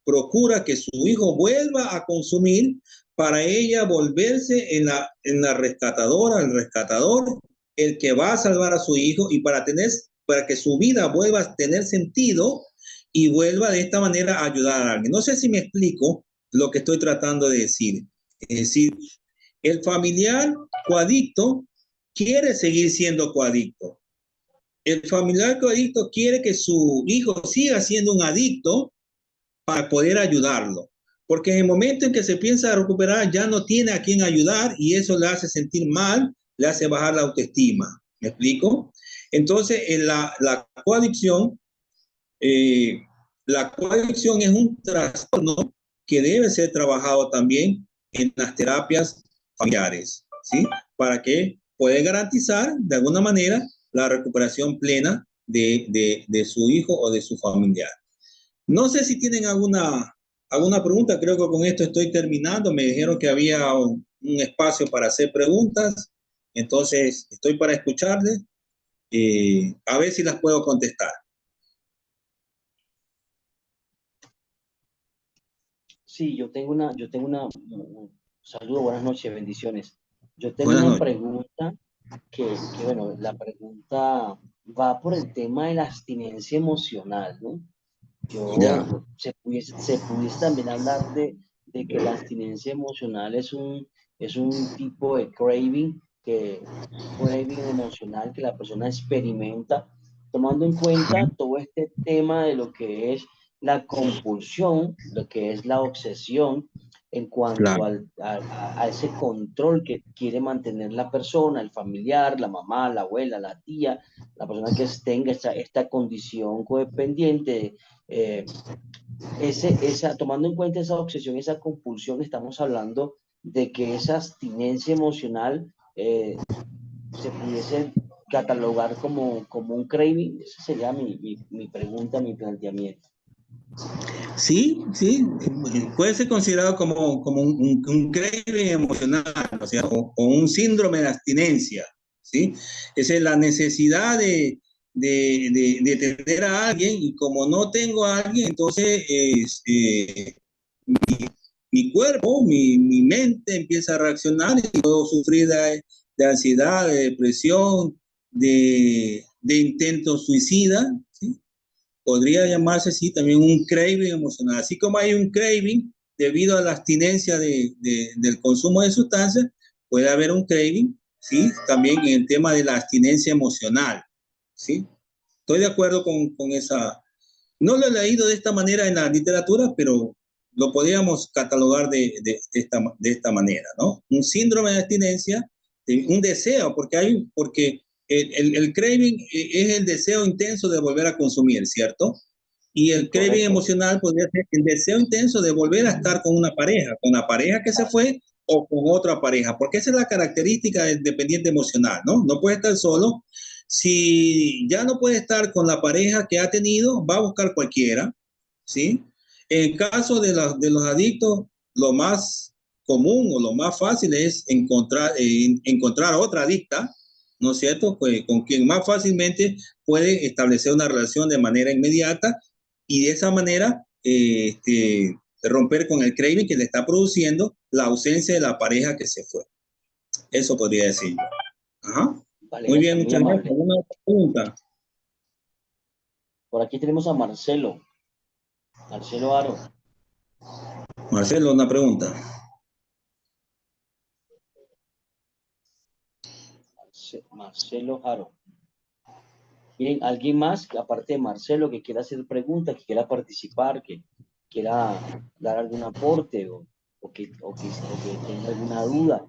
procura que su hijo vuelva a consumir para ella volverse en la rescatadora, el rescatador, el que va a salvar a su hijo y para que su vida vuelva a tener sentido y vuelva de esta manera a ayudar a alguien. No sé si me explico lo que estoy tratando de decir. Es decir, el familiar coadicto quiere seguir siendo coadicto. El familiar coadicto quiere que su hijo siga siendo un adicto para poder ayudarlo. Porque en el momento en que se piensa recuperar, ya no tiene a quien ayudar y eso le hace sentir mal, le hace bajar la autoestima. ¿Me explico? Entonces, la coadicción es un trastorno que debe ser trabajado también en las terapias familiares, ¿sí? Para que pueda garantizar de alguna manera la recuperación plena de su hijo o de su familiar. No sé si tienen alguna pregunta, creo que con esto estoy terminando. Me dijeron que había un espacio para hacer preguntas, entonces estoy para escucharles, a ver si las puedo contestar. Sí, saludo, buenas noches, bendiciones. Yo tengo Buenas una noches. pregunta bueno, la pregunta va por el tema de la abstinencia emocional, ¿no? Ya. Se pudiese también hablar de que la abstinencia emocional es un tipo de craving emocional que la persona experimenta, tomando en cuenta todo este tema de lo que es la compulsión, lo que es la obsesión en cuanto Claro. a ese control que quiere mantener la persona, el familiar, la mamá, la abuela, la tía, la persona que tenga esta condición codependiente. Tomando en cuenta esa obsesión, esa compulsión, estamos hablando de que esa abstinencia emocional se pudiese catalogar como un craving? Esa sería mi pregunta, mi planteamiento. Sí, sí, puede ser considerado como un craving emocional, o sea, o un síndrome de abstinencia, ¿sí? Esa es la necesidad de tener a alguien, y como no tengo a alguien, entonces mi cuerpo, mi mente empieza a reaccionar y puedo sufrir de ansiedad, de depresión, de intento suicida, ¿sí? Podría llamarse así también un craving emocional. Así como hay un craving debido a la abstinencia del consumo de sustancias, puede haber un craving, ¿sí? También en el tema de la abstinencia emocional, ¿sí? Estoy de acuerdo con esa. No lo he leído de esta manera en la literatura, pero lo podríamos catalogar de esta manera, ¿no? Un síndrome de abstinencia, un deseo, porque el craving es el deseo intenso de volver a consumir, ¿cierto? Y el craving Correcto. emocional podría ser el deseo intenso de volver a estar con una pareja, con la pareja que se fue o con otra pareja, porque esa es la característica del dependiente emocional, ¿no? No puede estar solo. Si ya no puede estar con la pareja que ha tenido, va a buscar cualquiera, ¿sí? En el caso de los adictos, lo más común o lo más fácil es encontrar otra adicta, ¿no es cierto? Pues con quien más fácilmente puede establecer una relación de manera inmediata, y de esa manera romper con el craving que le está produciendo la ausencia de la pareja que se fue. Eso podría decir yo. Ajá. Vale, Muy gracias, bien, muy muchas gracias. amable. ¿Alguna otra pregunta? Por aquí tenemos a Marcelo. Marcelo Aro. Marcelo, una pregunta. Marcelo Aro. Miren, alguien más, aparte de Marcelo, que quiera hacer preguntas, que quiera participar, que quiera dar algún aporte o que tenga alguna duda.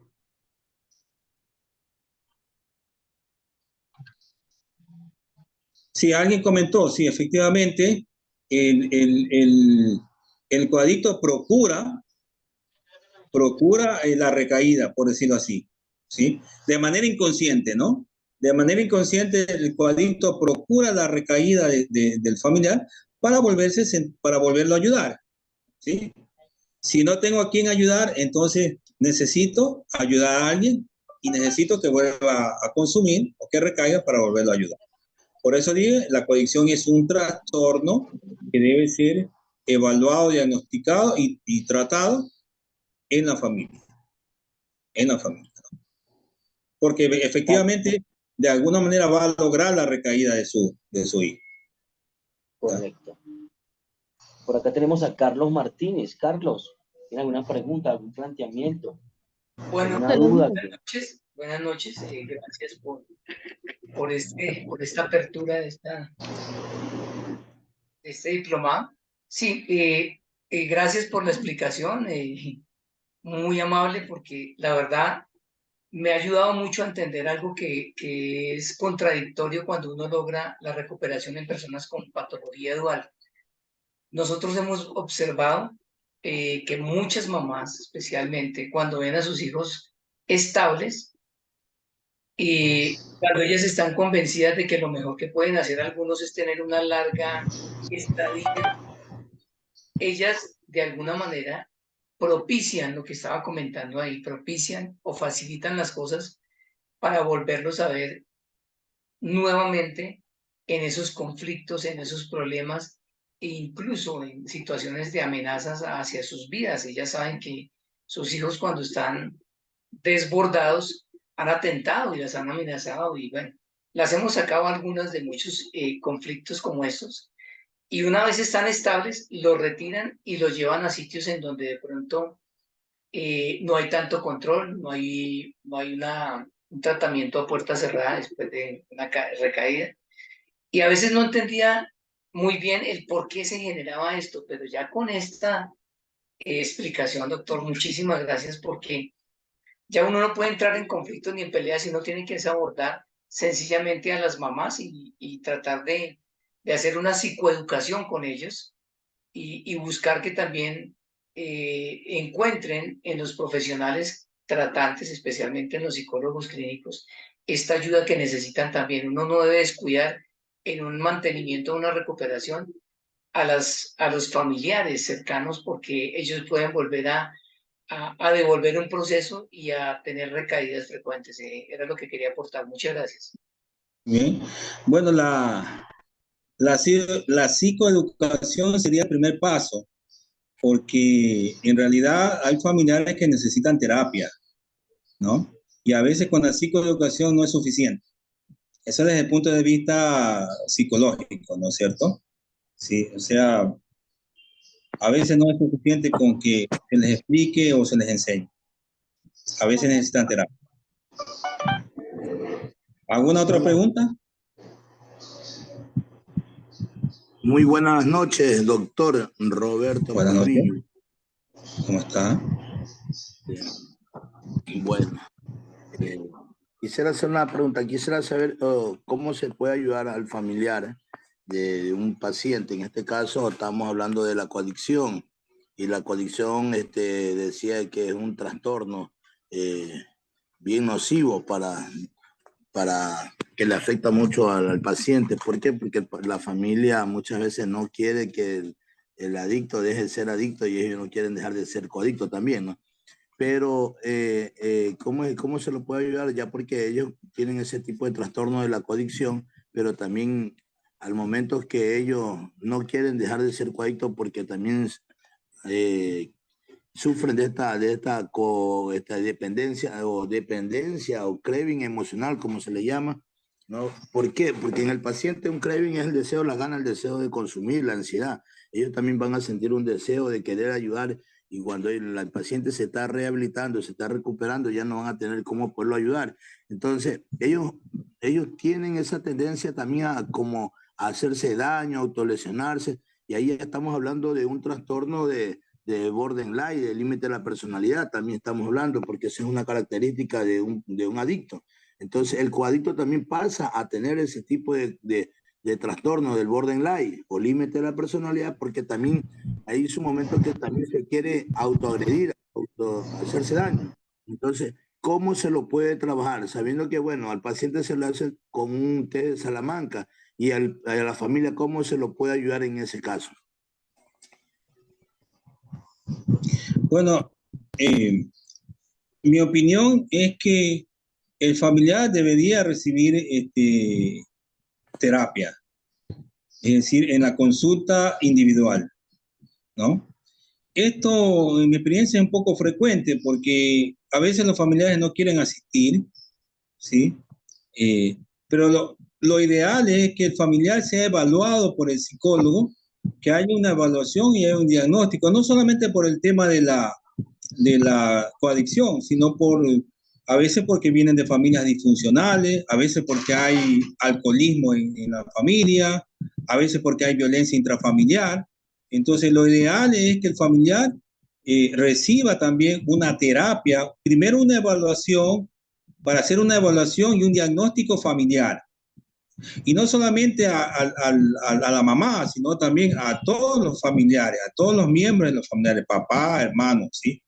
Sí, alguien comentó, sí, efectivamente, el, el, el, el coadicto procura la recaída, por decirlo así, ¿sí? De manera inconsciente, ¿no? De manera inconsciente, el coadicto procura la recaída del familiar para volverlo a ayudar, ¿sí? Si no tengo a quien ayudar, entonces necesito ayudar a alguien y necesito que vuelva a consumir o que recaiga para volverlo a ayudar. Por eso digo, la coadicción es un trastorno que debe ser evaluado, diagnosticado y tratado en la familia. En la familia. Porque efectivamente, de alguna manera va a lograr la recaída de su hijo. Correcto. Por acá tenemos a Carlos Martínez. Carlos, ¿tiene alguna pregunta, algún planteamiento, Bueno, alguna duda? buenas noches, gracias por esta apertura de este diplomado. Sí, gracias por la explicación, muy amable, porque la verdad me ha ayudado mucho a entender algo que es contradictorio cuando uno logra la recuperación en personas con patología dual. Nosotros hemos observado que muchas mamás, especialmente cuando ven a sus hijos estables, y cuando ellas están convencidas de que lo mejor que pueden hacer algunos es tener una larga estadía, ellas de alguna manera propician lo que estaba comentando ahí, propician o facilitan las cosas para volverlos a ver nuevamente en esos conflictos, en esos problemas e incluso en situaciones de amenazas hacia sus vidas. Ellas saben que sus hijos cuando están desbordados han atentado y las han amenazado y bueno, las hemos sacado algunas de muchos conflictos como estos y una vez están estables, los retiran y los llevan a sitios en donde de pronto no hay tanto control, no hay un tratamiento a puerta cerrada después de una recaída. Y a veces no entendía muy bien el por qué se generaba esto, pero ya con esta explicación, doctor, muchísimas gracias porque ya uno no puede entrar en conflictos ni en peleas, sino tiene que abordar sencillamente a las mamás y tratar de hacer una psicoeducación con ellos y buscar que también encuentren en los profesionales tratantes, especialmente en los psicólogos clínicos, esta ayuda que necesitan también. Uno no debe descuidar en un mantenimiento, una recuperación a los familiares cercanos, porque ellos pueden volver a devolver un proceso y a tener recaídas frecuentes. Era lo que quería aportar. Muchas gracias. Bien. Bueno, la psicoeducación sería el primer paso, porque en realidad hay familiares que necesitan terapia, ¿no? Y a veces con la psicoeducación no es suficiente. Eso desde el punto de vista psicológico, ¿no es cierto? Sí, o sea, a veces no es suficiente con que se les explique o se les enseñe. A veces necesitan terapia. ¿Alguna otra pregunta? Muy buenas noches, doctor Roberto Buenas noches. Carrillo. ¿Cómo está? Bueno, quisiera hacer una pregunta. Quisiera saber cómo se puede ayudar al familiar de un paciente. En este caso estamos hablando de la coadicción, y la coadicción decía que es un trastorno bien nocivo para que le afecta mucho al paciente. ¿Por qué? Porque la familia muchas veces no quiere que el adicto deje de ser adicto, y ellos no quieren dejar de ser coadicto también, ¿no? Pero ¿cómo se lo puede ayudar? Ya porque ellos tienen ese tipo de trastorno de la coadicción, pero también al momento que ellos no quieren dejar de ser coadictos, porque también sufren de esta dependencia o craving emocional, como se le llama, ¿no? ¿Por qué? Porque en el paciente un craving es el deseo, la gana, el deseo de consumir, la ansiedad. Ellos también van a sentir un deseo de querer ayudar, y cuando el paciente se está rehabilitando, se está recuperando, ya no van a tener cómo poderlo ayudar. Entonces, ellos tienen esa tendencia también a como a hacerse daño, a autolesionarse, y ahí ya estamos hablando de un trastorno de borderline, del límite de la personalidad, también estamos hablando, porque esa es una característica de un adicto. Entonces, el coadicto también pasa a tener ese tipo de trastorno del borderline o límite de la personalidad, porque también hay su momento que también se quiere autoagredir, hacerse daño. Entonces, ¿cómo se lo puede trabajar? Sabiendo que, bueno, al paciente se le hace con un té de Salamanca, y a la familia, ¿cómo se lo puede ayudar en ese caso? Bueno, mi opinión es que el familiar debería recibir terapia, es decir, en la consulta individual, ¿no? Esto, en mi experiencia, es un poco frecuente, porque a veces los familiares no quieren asistir, ¿sí? Pero lo ideal es que el familiar sea evaluado por el psicólogo, que haya una evaluación y haya un diagnóstico, no solamente por el tema de la coadicción, sino a veces porque vienen de familias disfuncionales, a veces porque hay alcoholismo en la familia, a veces porque hay violencia intrafamiliar. Entonces, lo ideal es que el familiar reciba también una terapia, primero una evaluación, para hacer una evaluación y un diagnóstico familiar. Y no solamente a la mamá, sino también a todos los familiares, a todos los miembros de los familiares, papá, hermanos, ¿sí?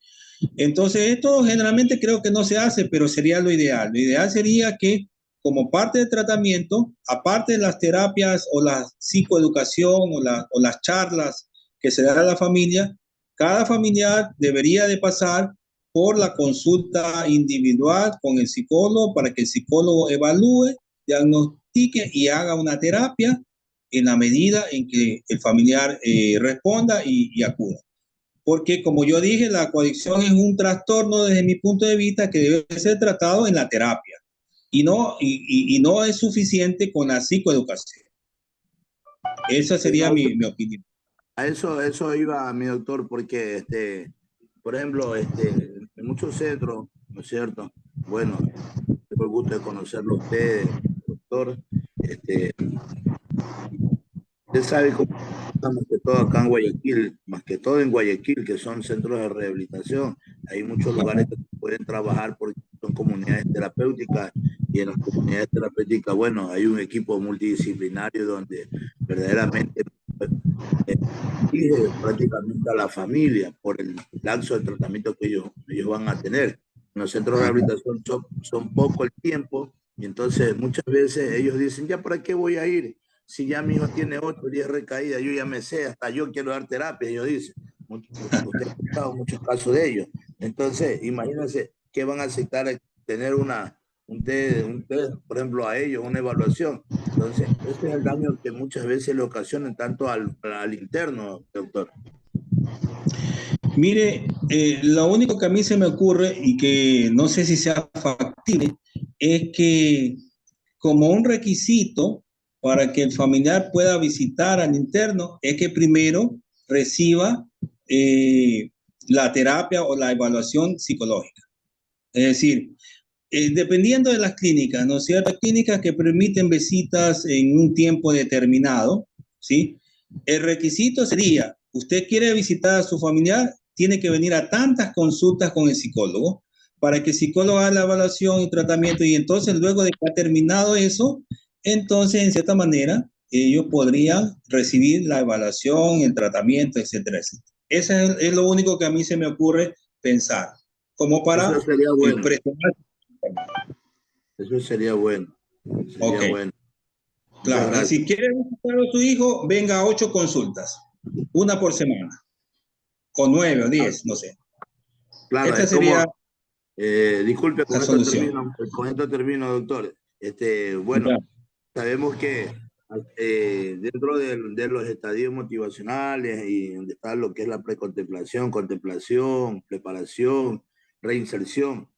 Entonces, esto generalmente creo que no se hace, pero sería lo ideal. Lo ideal sería que, como parte del tratamiento, aparte de las terapias o la psicoeducación o las charlas que se dan a la familia, cada familiar debería de pasar por la consulta individual con el psicólogo, para que el psicólogo evalúe, diagnostique y haga una terapia en la medida en que el familiar responda y acuda. Porque, como yo dije, la coadicción es un trastorno desde mi punto de vista que debe ser tratado en la terapia, y no es suficiente con la psicoeducación. Esa sería mi opinión. A eso iba mi doctor, porque por ejemplo, en muchos centros, ¿no es cierto? Bueno, tengo el gusto de conocerlo a usted, doctor. Usted sabe cómo más que todo acá en Guayaquil, más que todo en Guayaquil, que son centros de rehabilitación. Hay muchos lugares que pueden trabajar porque son comunidades terapéuticas, y en las comunidades terapéuticas, bueno, hay un equipo multidisciplinario donde verdaderamente exige prácticamente a la familia por el lapso de tratamiento que ellos van a tener. En los centros de rehabilitación son poco el tiempo y entonces muchas veces ellos dicen, ¿ya para qué voy a ir? Si ya mi hijo tiene 8 o 10 recaídas, yo ya me sé, hasta yo quiero dar terapia, ellos dicen. Usted ha escuchado muchos casos de ellos. Entonces, imagínense que van a aceptar tener un test, por ejemplo, a ellos, una evaluación. Entonces, ese es el daño que muchas veces le ocasionan tanto al interno, doctor. Mire, lo único que a mí se me ocurre y que no sé si sea factible es que como un requisito para que el familiar pueda visitar al interno es que primero reciba la terapia o la evaluación psicológica. Es decir, dependiendo de las clínicas, ¿no? Ciertas clínicas que permiten visitas en un tiempo determinado, ¿sí? El requisito sería, usted quiere visitar a su familiar, tiene que venir a tantas consultas con el psicólogo para que el psicólogo haga la evaluación y tratamiento y entonces luego de que ha terminado eso, entonces en cierta manera ellos podrían recibir la evaluación, el tratamiento, etcétera, etcétera. Eso es lo único que a mí se me ocurre pensar, como para Eso sería bueno. presionar. Eso sería bueno. Sería Ok. bueno. Claro, si quiere visitar a su hijo, venga a 8 consultas, una por semana, o 9 o 10, no sé. Claro, Esta sería disculpe, la solución. con esto termino, doctor. Bueno, Claro. sabemos que dentro de los estadios motivacionales y donde está lo que es la precontemplación, contemplación, preparación, reinserción,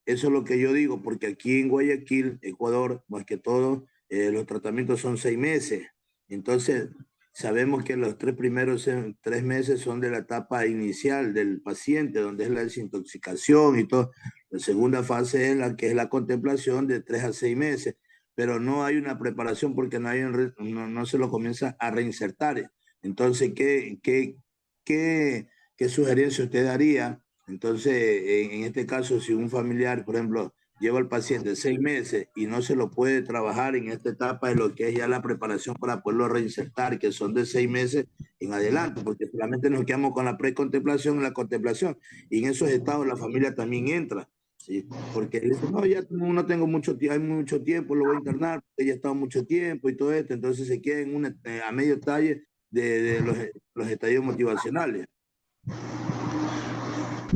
eso es lo que yo digo, porque aquí en Guayaquil, Ecuador, más que todo, los tratamientos son 6 meses. Entonces, sabemos que los 3 meses son de la etapa inicial del paciente, donde es la desintoxicación y todo. La segunda fase es la que es la contemplación de 3 a 6 meses, pero no hay una preparación porque no se lo comienza a reinsertar. Entonces, ¿qué sugerencia usted daría? Entonces, en este caso, si un familiar, por ejemplo, lleva al paciente 6 meses y no se lo puede trabajar en esta etapa de lo que es ya la preparación para poderlo reinsertar, que son de 6 meses en adelante, porque solamente nos quedamos con la precontemplación y la contemplación, y en esos estados la familia también entra, ¿sí? Porque dice, no, ya no tengo hay mucho tiempo, lo voy a internar, porque ya ha estado mucho tiempo y todo esto, entonces se queda a medio talle de los estadios motivacionales.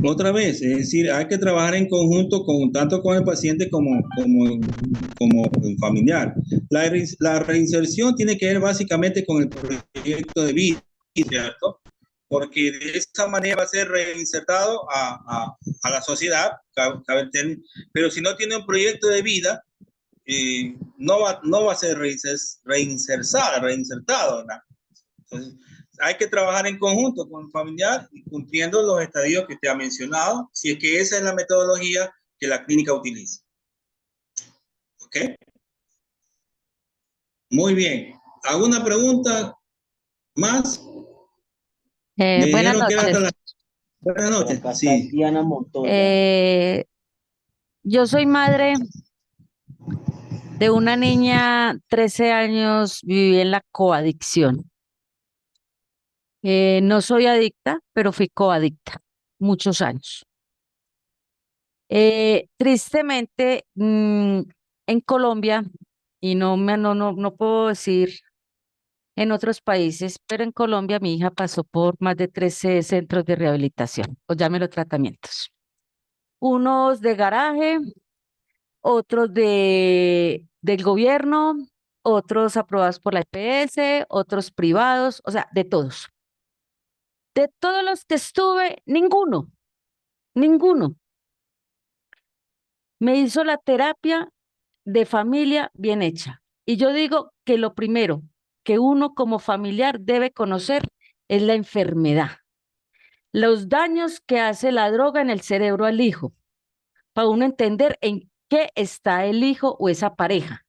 Otra vez, es decir, hay que trabajar en conjunto tanto con el paciente como el familiar. La reinserción tiene que ver básicamente con el proyecto de vida, ¿cierto? Porque de esa manera va a ser reinsertado a la sociedad, pero si no tiene un proyecto de vida, no va a ser reinsertado, ¿verdad? Entonces, hay que trabajar en conjunto con el familiar y cumpliendo los estadios que te ha mencionado, si es que esa es la metodología que la clínica utiliza. ¿Ok? Muy bien. ¿Alguna pregunta más? Buenas noches. Buenas noches. Acá está Sí. Diana Montoya. Yo soy madre de una niña, 13 años, viví en la coadicción. No soy adicta, pero fui coadicta muchos años. Tristemente, en Colombia, y no puedo decir en otros países, pero en Colombia mi hija pasó por más de 13 centros de rehabilitación, o llámelo tratamientos. Unos de garaje, otros del gobierno, otros aprobados por la EPS, otros privados, o sea, de todos. De todos los que estuve, ninguno me hizo la terapia de familia bien hecha. Y yo digo que lo primero que uno como familiar debe conocer es la enfermedad, los daños que hace la droga en el cerebro al hijo, para uno entender en qué está el hijo o esa pareja.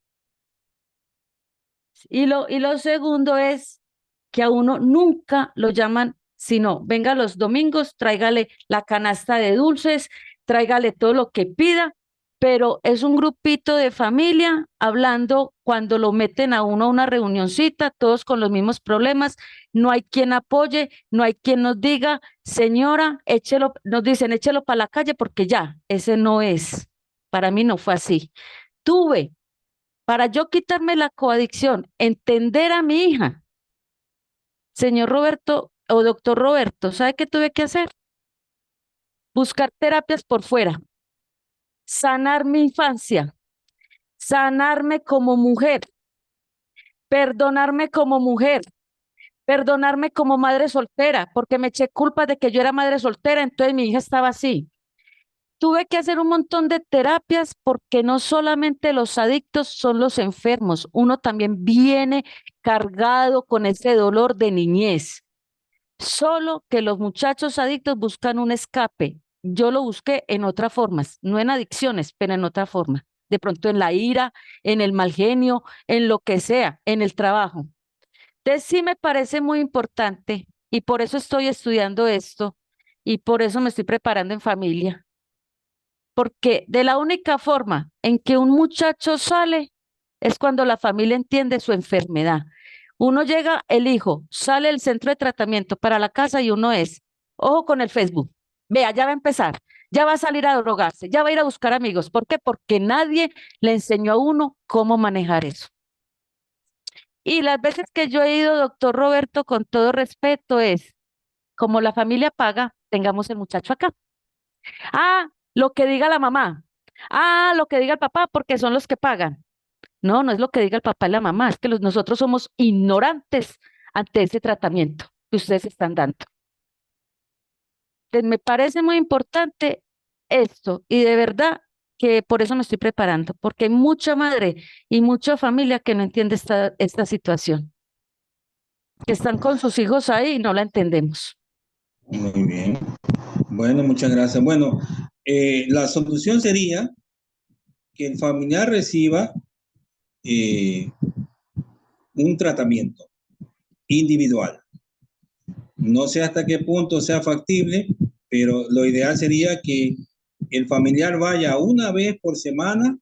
Y lo segundo es que a uno nunca lo llaman, sino venga los domingos, tráigale la canasta de dulces, tráigale todo lo que pida, pero es un grupito de familia hablando cuando lo meten a uno a una reunioncita, todos con los mismos problemas, no hay quien apoye, no hay quien nos diga, señora, échelo, nos dicen, échelo para la calle porque ya, ese no es. Para mí no fue así. Tuve, para yo quitarme la coadicción, entender a mi hija, señor Roberto o doctor Roberto, ¿sabe qué tuve que hacer? Buscar terapias por fuera, sanar mi infancia, sanarme como mujer, perdonarme como mujer, perdonarme como madre soltera, porque me eché culpa de que yo era madre soltera, entonces mi hija estaba así. Tuve que hacer un montón de terapias porque no solamente los adictos son los enfermos, uno también viene cargado con ese dolor de niñez. Solo que los muchachos adictos buscan un escape. Yo lo busqué en otras formas, no en adicciones, pero en otra forma. De pronto en la ira, en el mal genio, en lo que sea, en el trabajo. Entonces sí me parece muy importante y por eso estoy estudiando esto y por eso me estoy preparando en familia. Porque de la única forma en que un muchacho sale es cuando la familia entiende su enfermedad. Uno llega, el hijo, sale del centro de tratamiento para la casa y uno es, ojo con el Facebook. Vea, ya va a empezar, ya va a salir a drogarse, ya va a ir a buscar amigos. ¿Por qué? Porque nadie le enseñó a uno cómo manejar eso. Y las veces que yo he ido, doctor Roberto, con todo respeto, es como la familia paga, tengamos el muchacho acá. Ah, lo que diga la mamá. Ah, lo que diga el papá, porque son los que pagan. No, no es lo que diga el papá y la mamá, es que nosotros somos ignorantes ante ese tratamiento que ustedes están dando. Entonces, me parece muy importante esto y de verdad que por eso me estoy preparando, porque hay mucha madre y mucha familia que no entiende esta situación, que están con sus hijos ahí y no la entendemos. Muy bien. Bueno, muchas gracias. Bueno, la solución sería que el familiar reciba un tratamiento individual. No sé hasta qué punto sea factible, pero lo ideal sería que el familiar vaya una vez por semana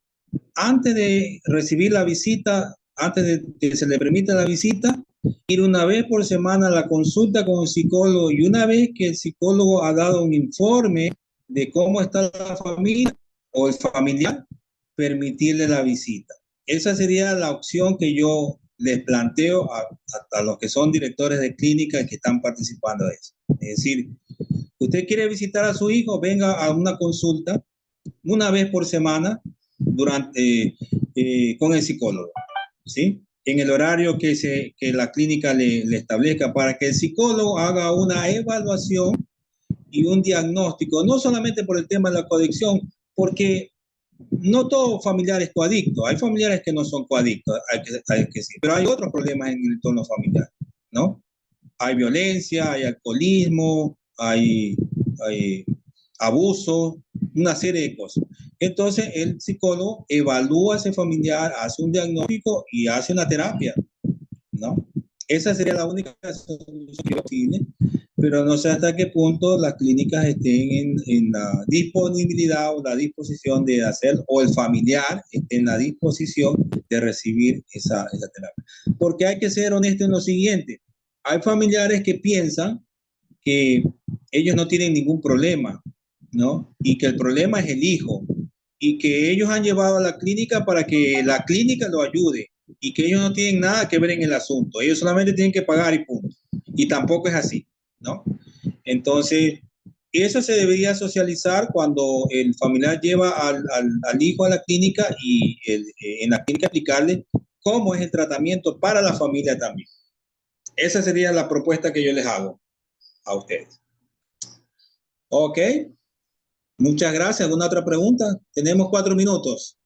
antes de recibir la visita, antes de que se le permita la visita, ir una vez por semana a la consulta con el psicólogo y una vez que el psicólogo ha dado un informe de cómo está la familia o el familiar, permitirle la visita. Esa sería la opción que yo les planteo a los que son directores de clínica que están participando de eso. Es decir, usted quiere visitar a su hijo, venga a una consulta una vez por semana durante, con el psicólogo, ¿sí? En el horario que la clínica le establezca para que el psicólogo haga una evaluación y un diagnóstico, no solamente por el tema de la coadicción, porque no todo familiar es coadicto, hay familiares que no son coadictos, hay que sí, pero hay otros problemas en el entorno familiar, ¿no? Hay violencia, hay alcoholismo, hay abuso, una serie de cosas. Entonces el psicólogo evalúa a ese familiar, hace un diagnóstico y hace una terapia, ¿no? Esa sería la única solución posible, pero no sé hasta qué punto las clínicas estén en la disponibilidad o la disposición de hacer, o el familiar esté en la disposición de recibir esa terapia. Porque hay que ser honesto en lo siguiente, hay familiares que piensan que ellos no tienen ningún problema, ¿no? Y que el problema es el hijo, y que ellos han llevado a la clínica para que la clínica lo ayude, y que ellos no tienen nada que ver en el asunto, ellos solamente tienen que pagar y punto. Y tampoco es así, ¿no? Entonces, eso se debería socializar cuando el familiar lleva al hijo a la clínica y en la clínica explicarle cómo es el tratamiento para la familia también. Esa sería la propuesta que yo les hago a ustedes. Ok. Muchas gracias. ¿Alguna otra pregunta? Tenemos 4 minutos.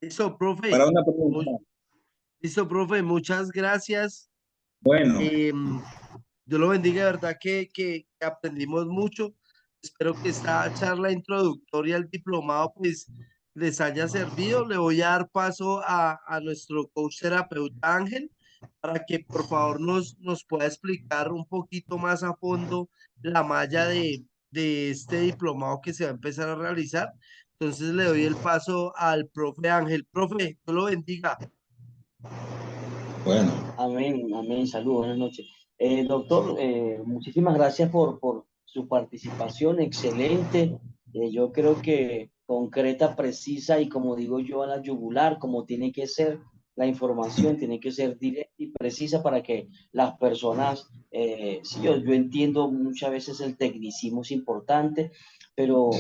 Listo, profe. Para una pregunta. Listo, profe. Muchas gracias. Bueno. Dios lo bendiga, de verdad que aprendimos mucho. Espero que esta charla introductoria al diplomado pues les haya servido. Le voy a dar paso a nuestro coach terapeuta Ángel para que por favor nos pueda explicar un poquito más a fondo la malla de este diplomado que se va a empezar a realizar. Entonces le doy el paso al profe Ángel. Profe, Dios lo bendiga. Bueno, Amén, amén. Saludos, buenas noches. Doctor, muchísimas gracias por su participación, excelente. Yo creo que concreta, precisa y como digo yo, a la yugular, como tiene que ser la información, tiene que ser directa y precisa para que las personas, sí, yo entiendo muchas veces el tecnicismo es importante, pero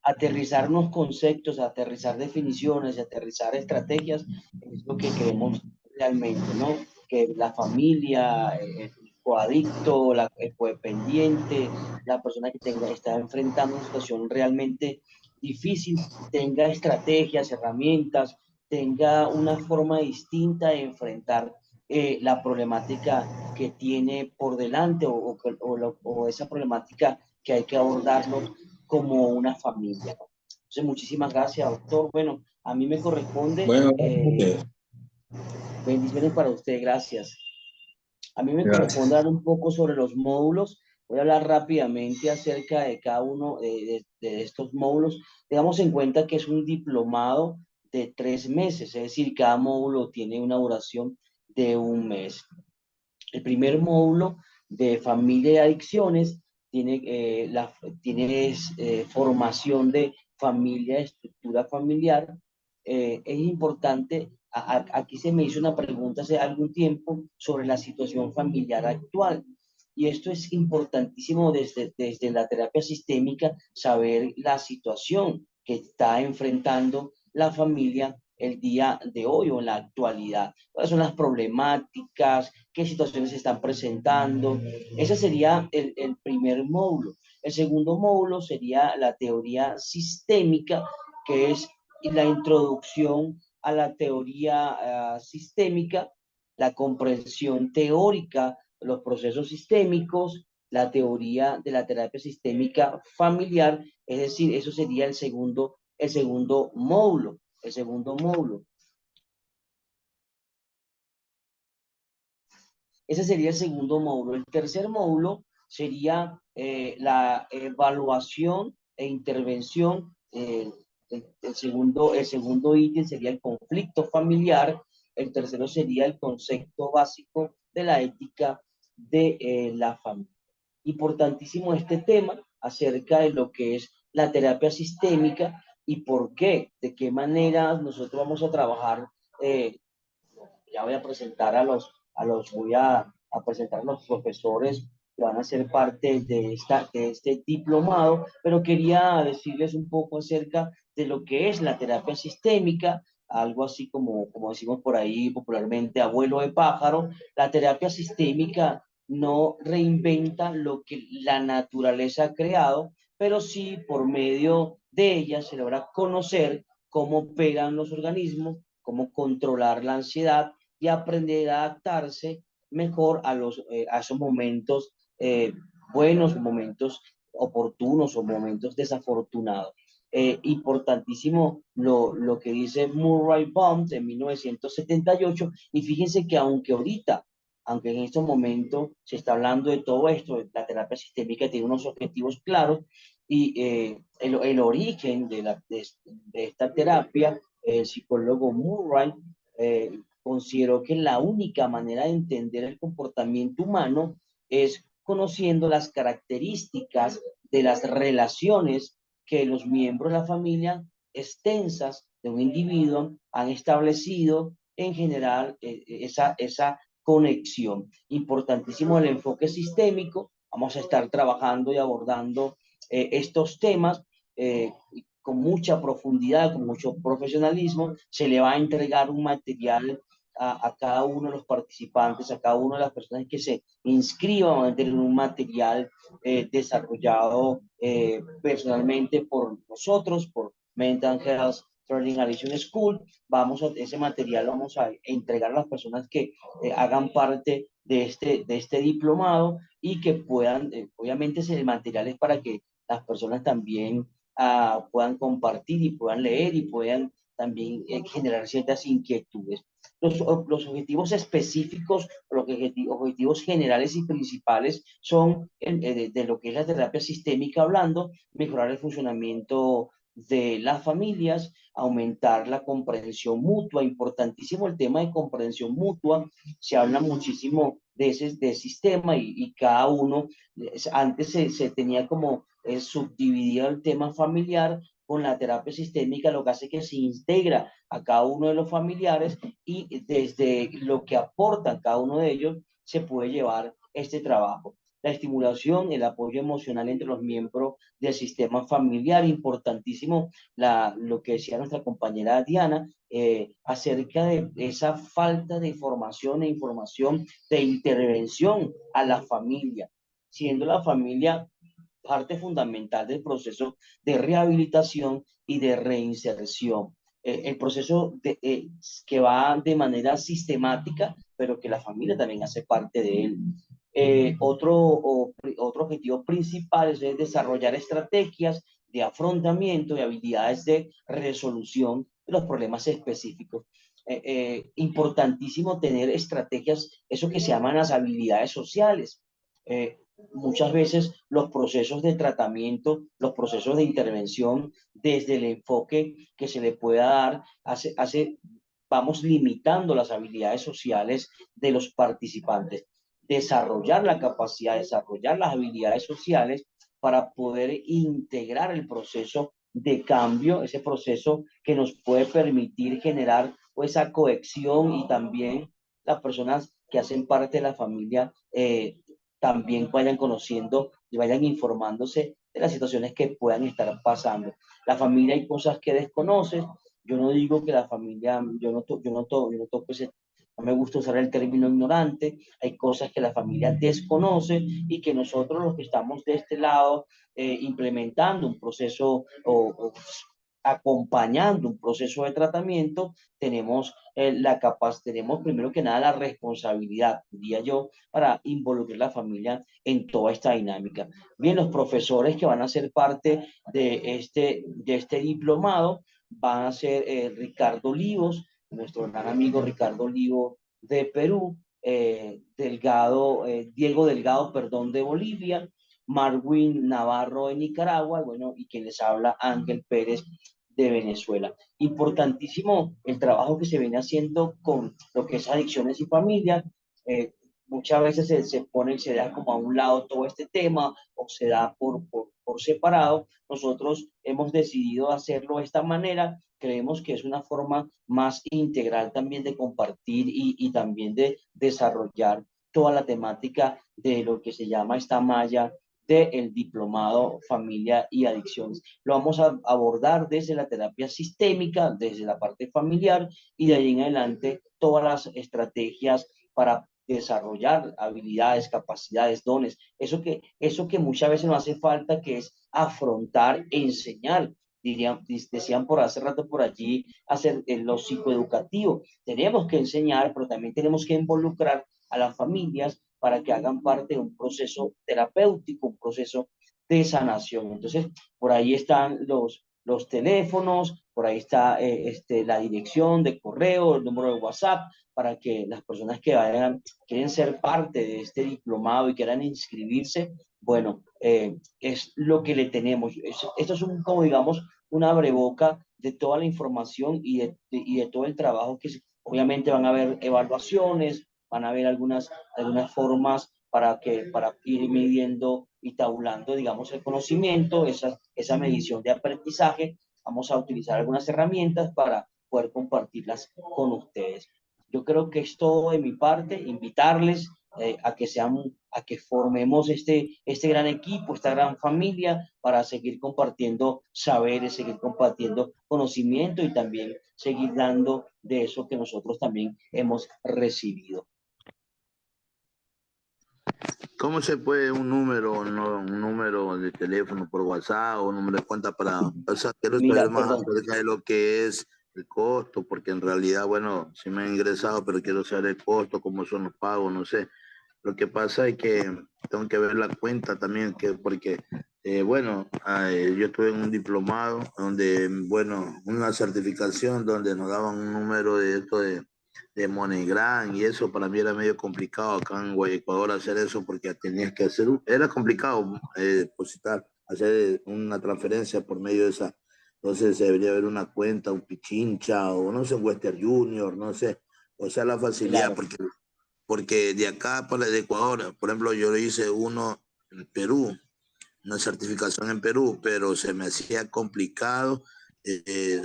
aterrizar unos conceptos, aterrizar definiciones, aterrizar estrategias, es lo que queremos realmente, ¿no? Que la familia, el coadicto, el codependiente, la persona que está enfrentando una situación realmente difícil, tenga estrategias, herramientas, tenga una forma distinta de enfrentar la problemática que tiene por delante o esa problemática que hay que abordarlo como una familia, ¿no? Entonces, muchísimas gracias, doctor. Bueno, a mí me corresponde bueno, bendiciones para usted, gracias. A mí me corresponde gracias. hablar un poco sobre los módulos. Voy a hablar rápidamente acerca de cada uno de estos módulos. Tengamos en cuenta que es un diplomado de 3 meses, es decir, cada módulo tiene una duración de un mes. El primer módulo de familia y adicciones tiene formación de familia, estructura familiar. Es importante, aquí se me hizo una pregunta hace algún tiempo sobre la situación familiar actual. Y esto es importantísimo desde la terapia sistémica, saber la situación que está enfrentando la familia el día de hoy o en la actualidad. ¿Cuáles son las problemáticas? ¿Qué situaciones se están presentando? Ese sería el primer módulo. El segundo módulo sería la teoría sistémica, que es la introducción a la teoría sistémica, la comprensión teórica de los procesos sistémicos, la teoría de la terapia sistémica familiar, es decir, eso sería el segundo módulo, el segundo módulo. Ese sería el segundo módulo. El tercer módulo sería la evaluación e intervención. El segundo ítem sería el conflicto familiar. El tercero sería el concepto básico de la ética de la familia. Importantísimo este tema acerca de lo que es la terapia sistémica y por qué, de qué manera nosotros vamos a trabajar. Ya voy a presentar voy a presentar a los profesores que van a ser parte de este diplomado, pero quería decirles un poco acerca de lo que es la terapia sistémica, algo así como decimos por ahí popularmente, abuelo de pájaro. La terapia sistémica no reinventa lo que la naturaleza ha creado, pero sí por medio de ella se logra conocer cómo operan los organismos, cómo controlar la ansiedad y aprender a adaptarse mejor a esos momentos buenos, momentos oportunos o momentos desafortunados. Importantísimo lo que dice Murray Baum en 1978, y fíjense que aunque en estos momentos se está hablando de todo esto, la terapia sistémica tiene unos objetivos claros y el origen de esta terapia, el psicólogo Murray considero que la única manera de entender el comportamiento humano es conociendo las características de las relaciones que los miembros de la familia extensas de un individuo han establecido en general esa conexión. Importantísimo el enfoque sistémico. Vamos a estar trabajando y abordando estos temas con mucha profundidad, con mucho profesionalismo. Se le va a entregar un material a cada uno de los participantes, a cada una de las personas que se inscriban a tener un material desarrollado personalmente por nosotros, por Mental Health Training Addiction School. Ese material lo vamos a entregar a las personas que hagan parte de este diplomado y que puedan, obviamente el material es para que las personas también puedan compartir y puedan leer y puedan también generar ciertas inquietudes. Los objetivos específicos, los objetivos generales y principales son de lo que es la terapia sistémica hablando, mejorar el funcionamiento de las familias, aumentar la comprensión mutua, importantísimo el tema de comprensión mutua, se habla muchísimo de ese sistema y cada uno, antes se tenía como subdividido el tema familiar. Con la terapia sistémica lo que hace es que se integra a cada uno de los familiares y desde lo que aportan cada uno de ellos se puede llevar este trabajo. La estimulación, el apoyo emocional entre los miembros del sistema familiar, importantísimo lo que decía nuestra compañera Diana, acerca de esa falta de información e información de intervención a la familia, siendo la familia parte fundamental del proceso de rehabilitación y de reinserción. El proceso que va de manera sistemática, pero que la familia también hace parte de él. Otro objetivo principal es desarrollar estrategias de afrontamiento y habilidades de resolución de los problemas específicos. Importantísimo tener estrategias, eso que se llaman las habilidades sociales. Muchas veces los procesos de tratamiento, los procesos de intervención, desde el enfoque que se le pueda dar, vamos limitando las habilidades sociales de los participantes. Desarrollar la capacidad, desarrollar las habilidades sociales para poder integrar el proceso de cambio, ese proceso que nos puede permitir generar esa cohesión y también las personas que hacen parte de la familia también vayan conociendo y vayan informándose de las situaciones que puedan estar pasando. La familia hay cosas que desconoces. Yo no digo que la familia, no me gusta usar el término ignorante. Hay cosas que la familia desconoce y que nosotros los que estamos de este lado implementando un proceso o acompañando un proceso de tratamiento, tenemos tenemos primero que nada la responsabilidad, diría yo, para involucrar a la familia en toda esta dinámica. Bien, los profesores que van a ser parte de este diplomado van a ser Ricardo Olivos, nuestro gran amigo Ricardo Olivo de Perú, Diego Delgado, perdón, de Bolivia, Marwin Navarro de Nicaragua, bueno, y quien les habla, Ángel Pérez de Venezuela. Importantísimo el trabajo que se viene haciendo con lo que es adicciones y familia. Muchas veces se da como a un lado todo este tema o se da por separado. Nosotros hemos decidido hacerlo de esta manera. Creemos que es una forma más integral también de compartir y también de desarrollar toda la temática de lo que se llama esta malla del diplomado Familia y Adicciones. Lo vamos a abordar desde la terapia sistémica, desde la parte familiar y de ahí en adelante todas las estrategias para desarrollar habilidades, capacidades, dones, eso que muchas veces nos hace falta, que es afrontar, enseñar. Decían por hace rato por allí, hacer lo psicoeducativo. Tenemos que enseñar, pero también tenemos que involucrar a las familias para que hagan parte de un proceso terapéutico, un proceso de sanación. Entonces, por ahí están los teléfonos, por ahí está la dirección de correo, el número de WhatsApp, para que las personas que quieren ser parte de este diplomado y quieran inscribirse, bueno, es lo que le tenemos. Esto es como digamos, una abreboca de toda la información y de todo el trabajo que obviamente van a haber evaluaciones, van a haber algunas formas para ir midiendo y tabulando, digamos, el conocimiento, esa medición de aprendizaje. Vamos a utilizar algunas herramientas para poder compartirlas con ustedes. Yo creo que es todo de mi parte, invitarles a que formemos este gran equipo, esta gran familia, para seguir compartiendo saberes, seguir compartiendo conocimiento y también seguir dando de eso que nosotros también hemos recibido. ¿Cómo se puede un número de teléfono por WhatsApp o un número de cuenta para... O sea, quiero saber más acerca de lo que es el costo, porque en realidad, bueno, sí me han ingresado, pero quiero saber el costo, cómo son los pagos, no sé. Lo que pasa es que tengo que ver la cuenta también, porque, yo estuve en un diplomado donde, bueno, una certificación donde nos daban un número de esto de MoneyGram y eso para mí era medio complicado acá en Ecuador hacer eso porque tenías que hacer, era complicado depositar, hacer una transferencia por medio de Entonces debería haber una cuenta, un Pichincha o no sé, un Western Junior, no sé. O sea, la facilidad, Claro, porque de acá para el Ecuador, por ejemplo, yo le hice uno en Perú, una certificación en Perú, pero se me hacía complicado,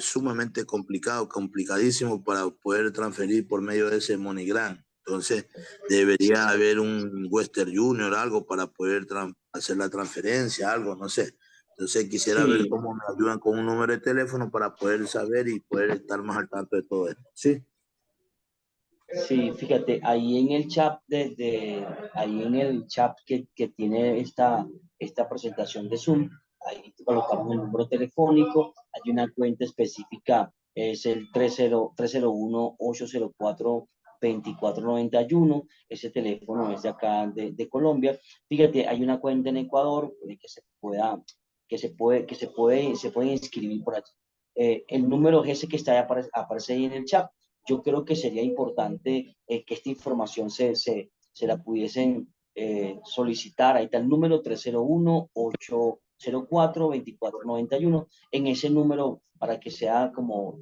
sumamente complicado, complicadísimo para poder transferir por medio de ese MoneyGram. Entonces, debería haber un Western Junior, algo para poder hacer la transferencia, algo, no sé. Entonces, quisiera ver sí, cómo me ayudan con un número de teléfono para poder saber y poder estar más al tanto de todo esto. Sí, sí, fíjate, ahí en el chat, ahí en el chat que tiene esta presentación de Zoom, ahí colocamos el número telefónico, hay una cuenta específica, es el 301-804-2491, ese teléfono es de acá de Colombia. Fíjate, hay una cuenta en Ecuador se puede inscribir por allí. El número es ese que está aparece ahí en el chat. Yo creo que sería importante que esta información se la pudiesen solicitar. Ahí está el número 301-804-2491. En ese número, para que sea como,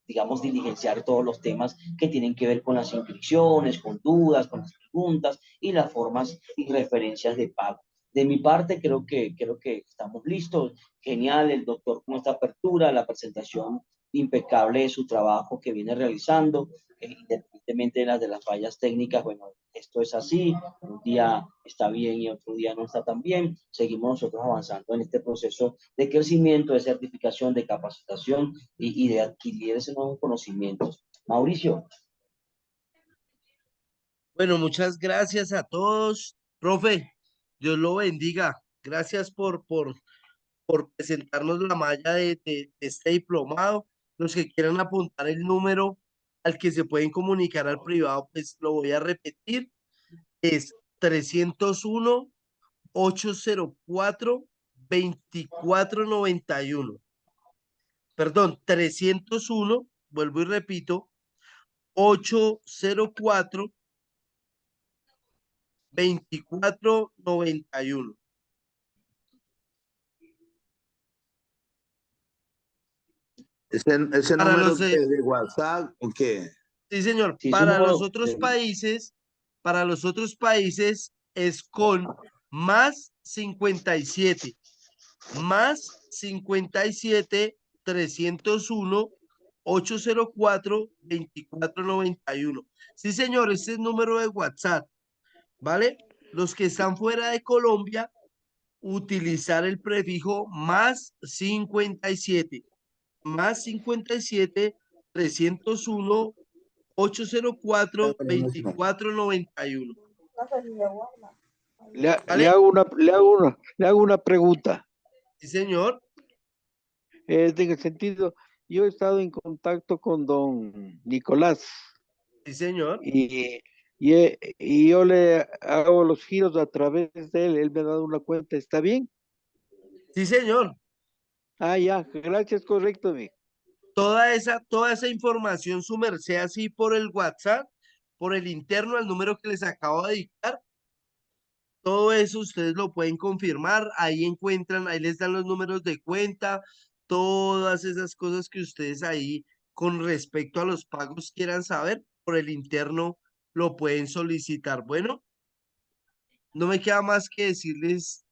digamos, diligenciar todos los temas que tienen que ver con las inscripciones, con dudas, con las preguntas y las formas y referencias de pago. De mi parte, creo que estamos listos. Genial, el doctor con esta apertura, la presentación impecable de su trabajo que viene realizando, independientemente de las fallas técnicas. Bueno, esto es así, un día está bien y otro día no está tan bien. Seguimos nosotros avanzando en este proceso de crecimiento, de certificación, de capacitación y de adquirir esos nuevos conocimientos. Mauricio, Bueno, muchas gracias a todos. Profe, Dios lo bendiga. Gracias por presentarnos la malla de este diplomado. Los que quieran apuntar el número al que se pueden comunicar al privado, pues lo voy a repetir. Es 301-804-2491. Perdón, 301, vuelvo y repito, 804-2491. ese Para número los, que es de WhatsApp o qué. sí, señor, si es un número, para los otros países es con +57, +57 301-804-2491. Sí, señor, ese es el número de WhatsApp, ¿vale? Los que están fuera de Colombia, utilizar el prefijo +57, +57 301-804-2491. ¿Vale? Le hago una pregunta. Sí, señor. En el sentido, yo he estado en contacto con don Nicolás Sí, señor. y yo le hago los giros a través de él me ha dado una cuenta, ¿está bien? Sí, señor. Ah, ya, gracias, correcto, mi. Toda esa información, su merced, así por el WhatsApp, por el interno, al número que les acabo de dictar, todo eso ustedes lo pueden confirmar. Ahí encuentran, ahí les dan los números de cuenta, todas esas cosas que ustedes ahí con respecto a los pagos quieran saber, por el interno lo pueden solicitar. Bueno, no me queda más que decirles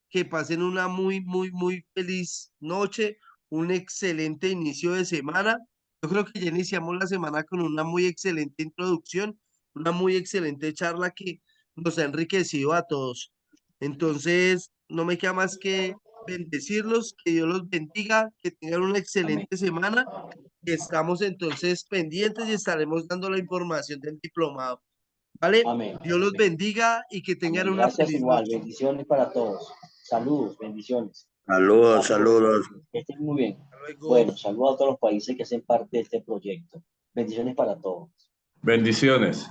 que pasen una muy, muy, muy feliz noche, un excelente inicio de semana. Yo creo que ya iniciamos la semana con una muy excelente introducción, una muy excelente charla que nos ha enriquecido a todos. Entonces, no me queda más que bendecirlos, que Dios los bendiga, que tengan una amén, excelente semana. Estamos entonces pendientes y estaremos dando la información del diplomado. ¿Vale? amén, Dios los amén, bendiga y que tengan amén. una Gracias feliz igual, noche. bendiciones para todos. Saludos, bendiciones. Saludos, Saludos, saludos. que estén muy bien. Hasta luego. Bueno, saludos a todos los países que hacen parte de este proyecto. Bendiciones para todos. Bendiciones.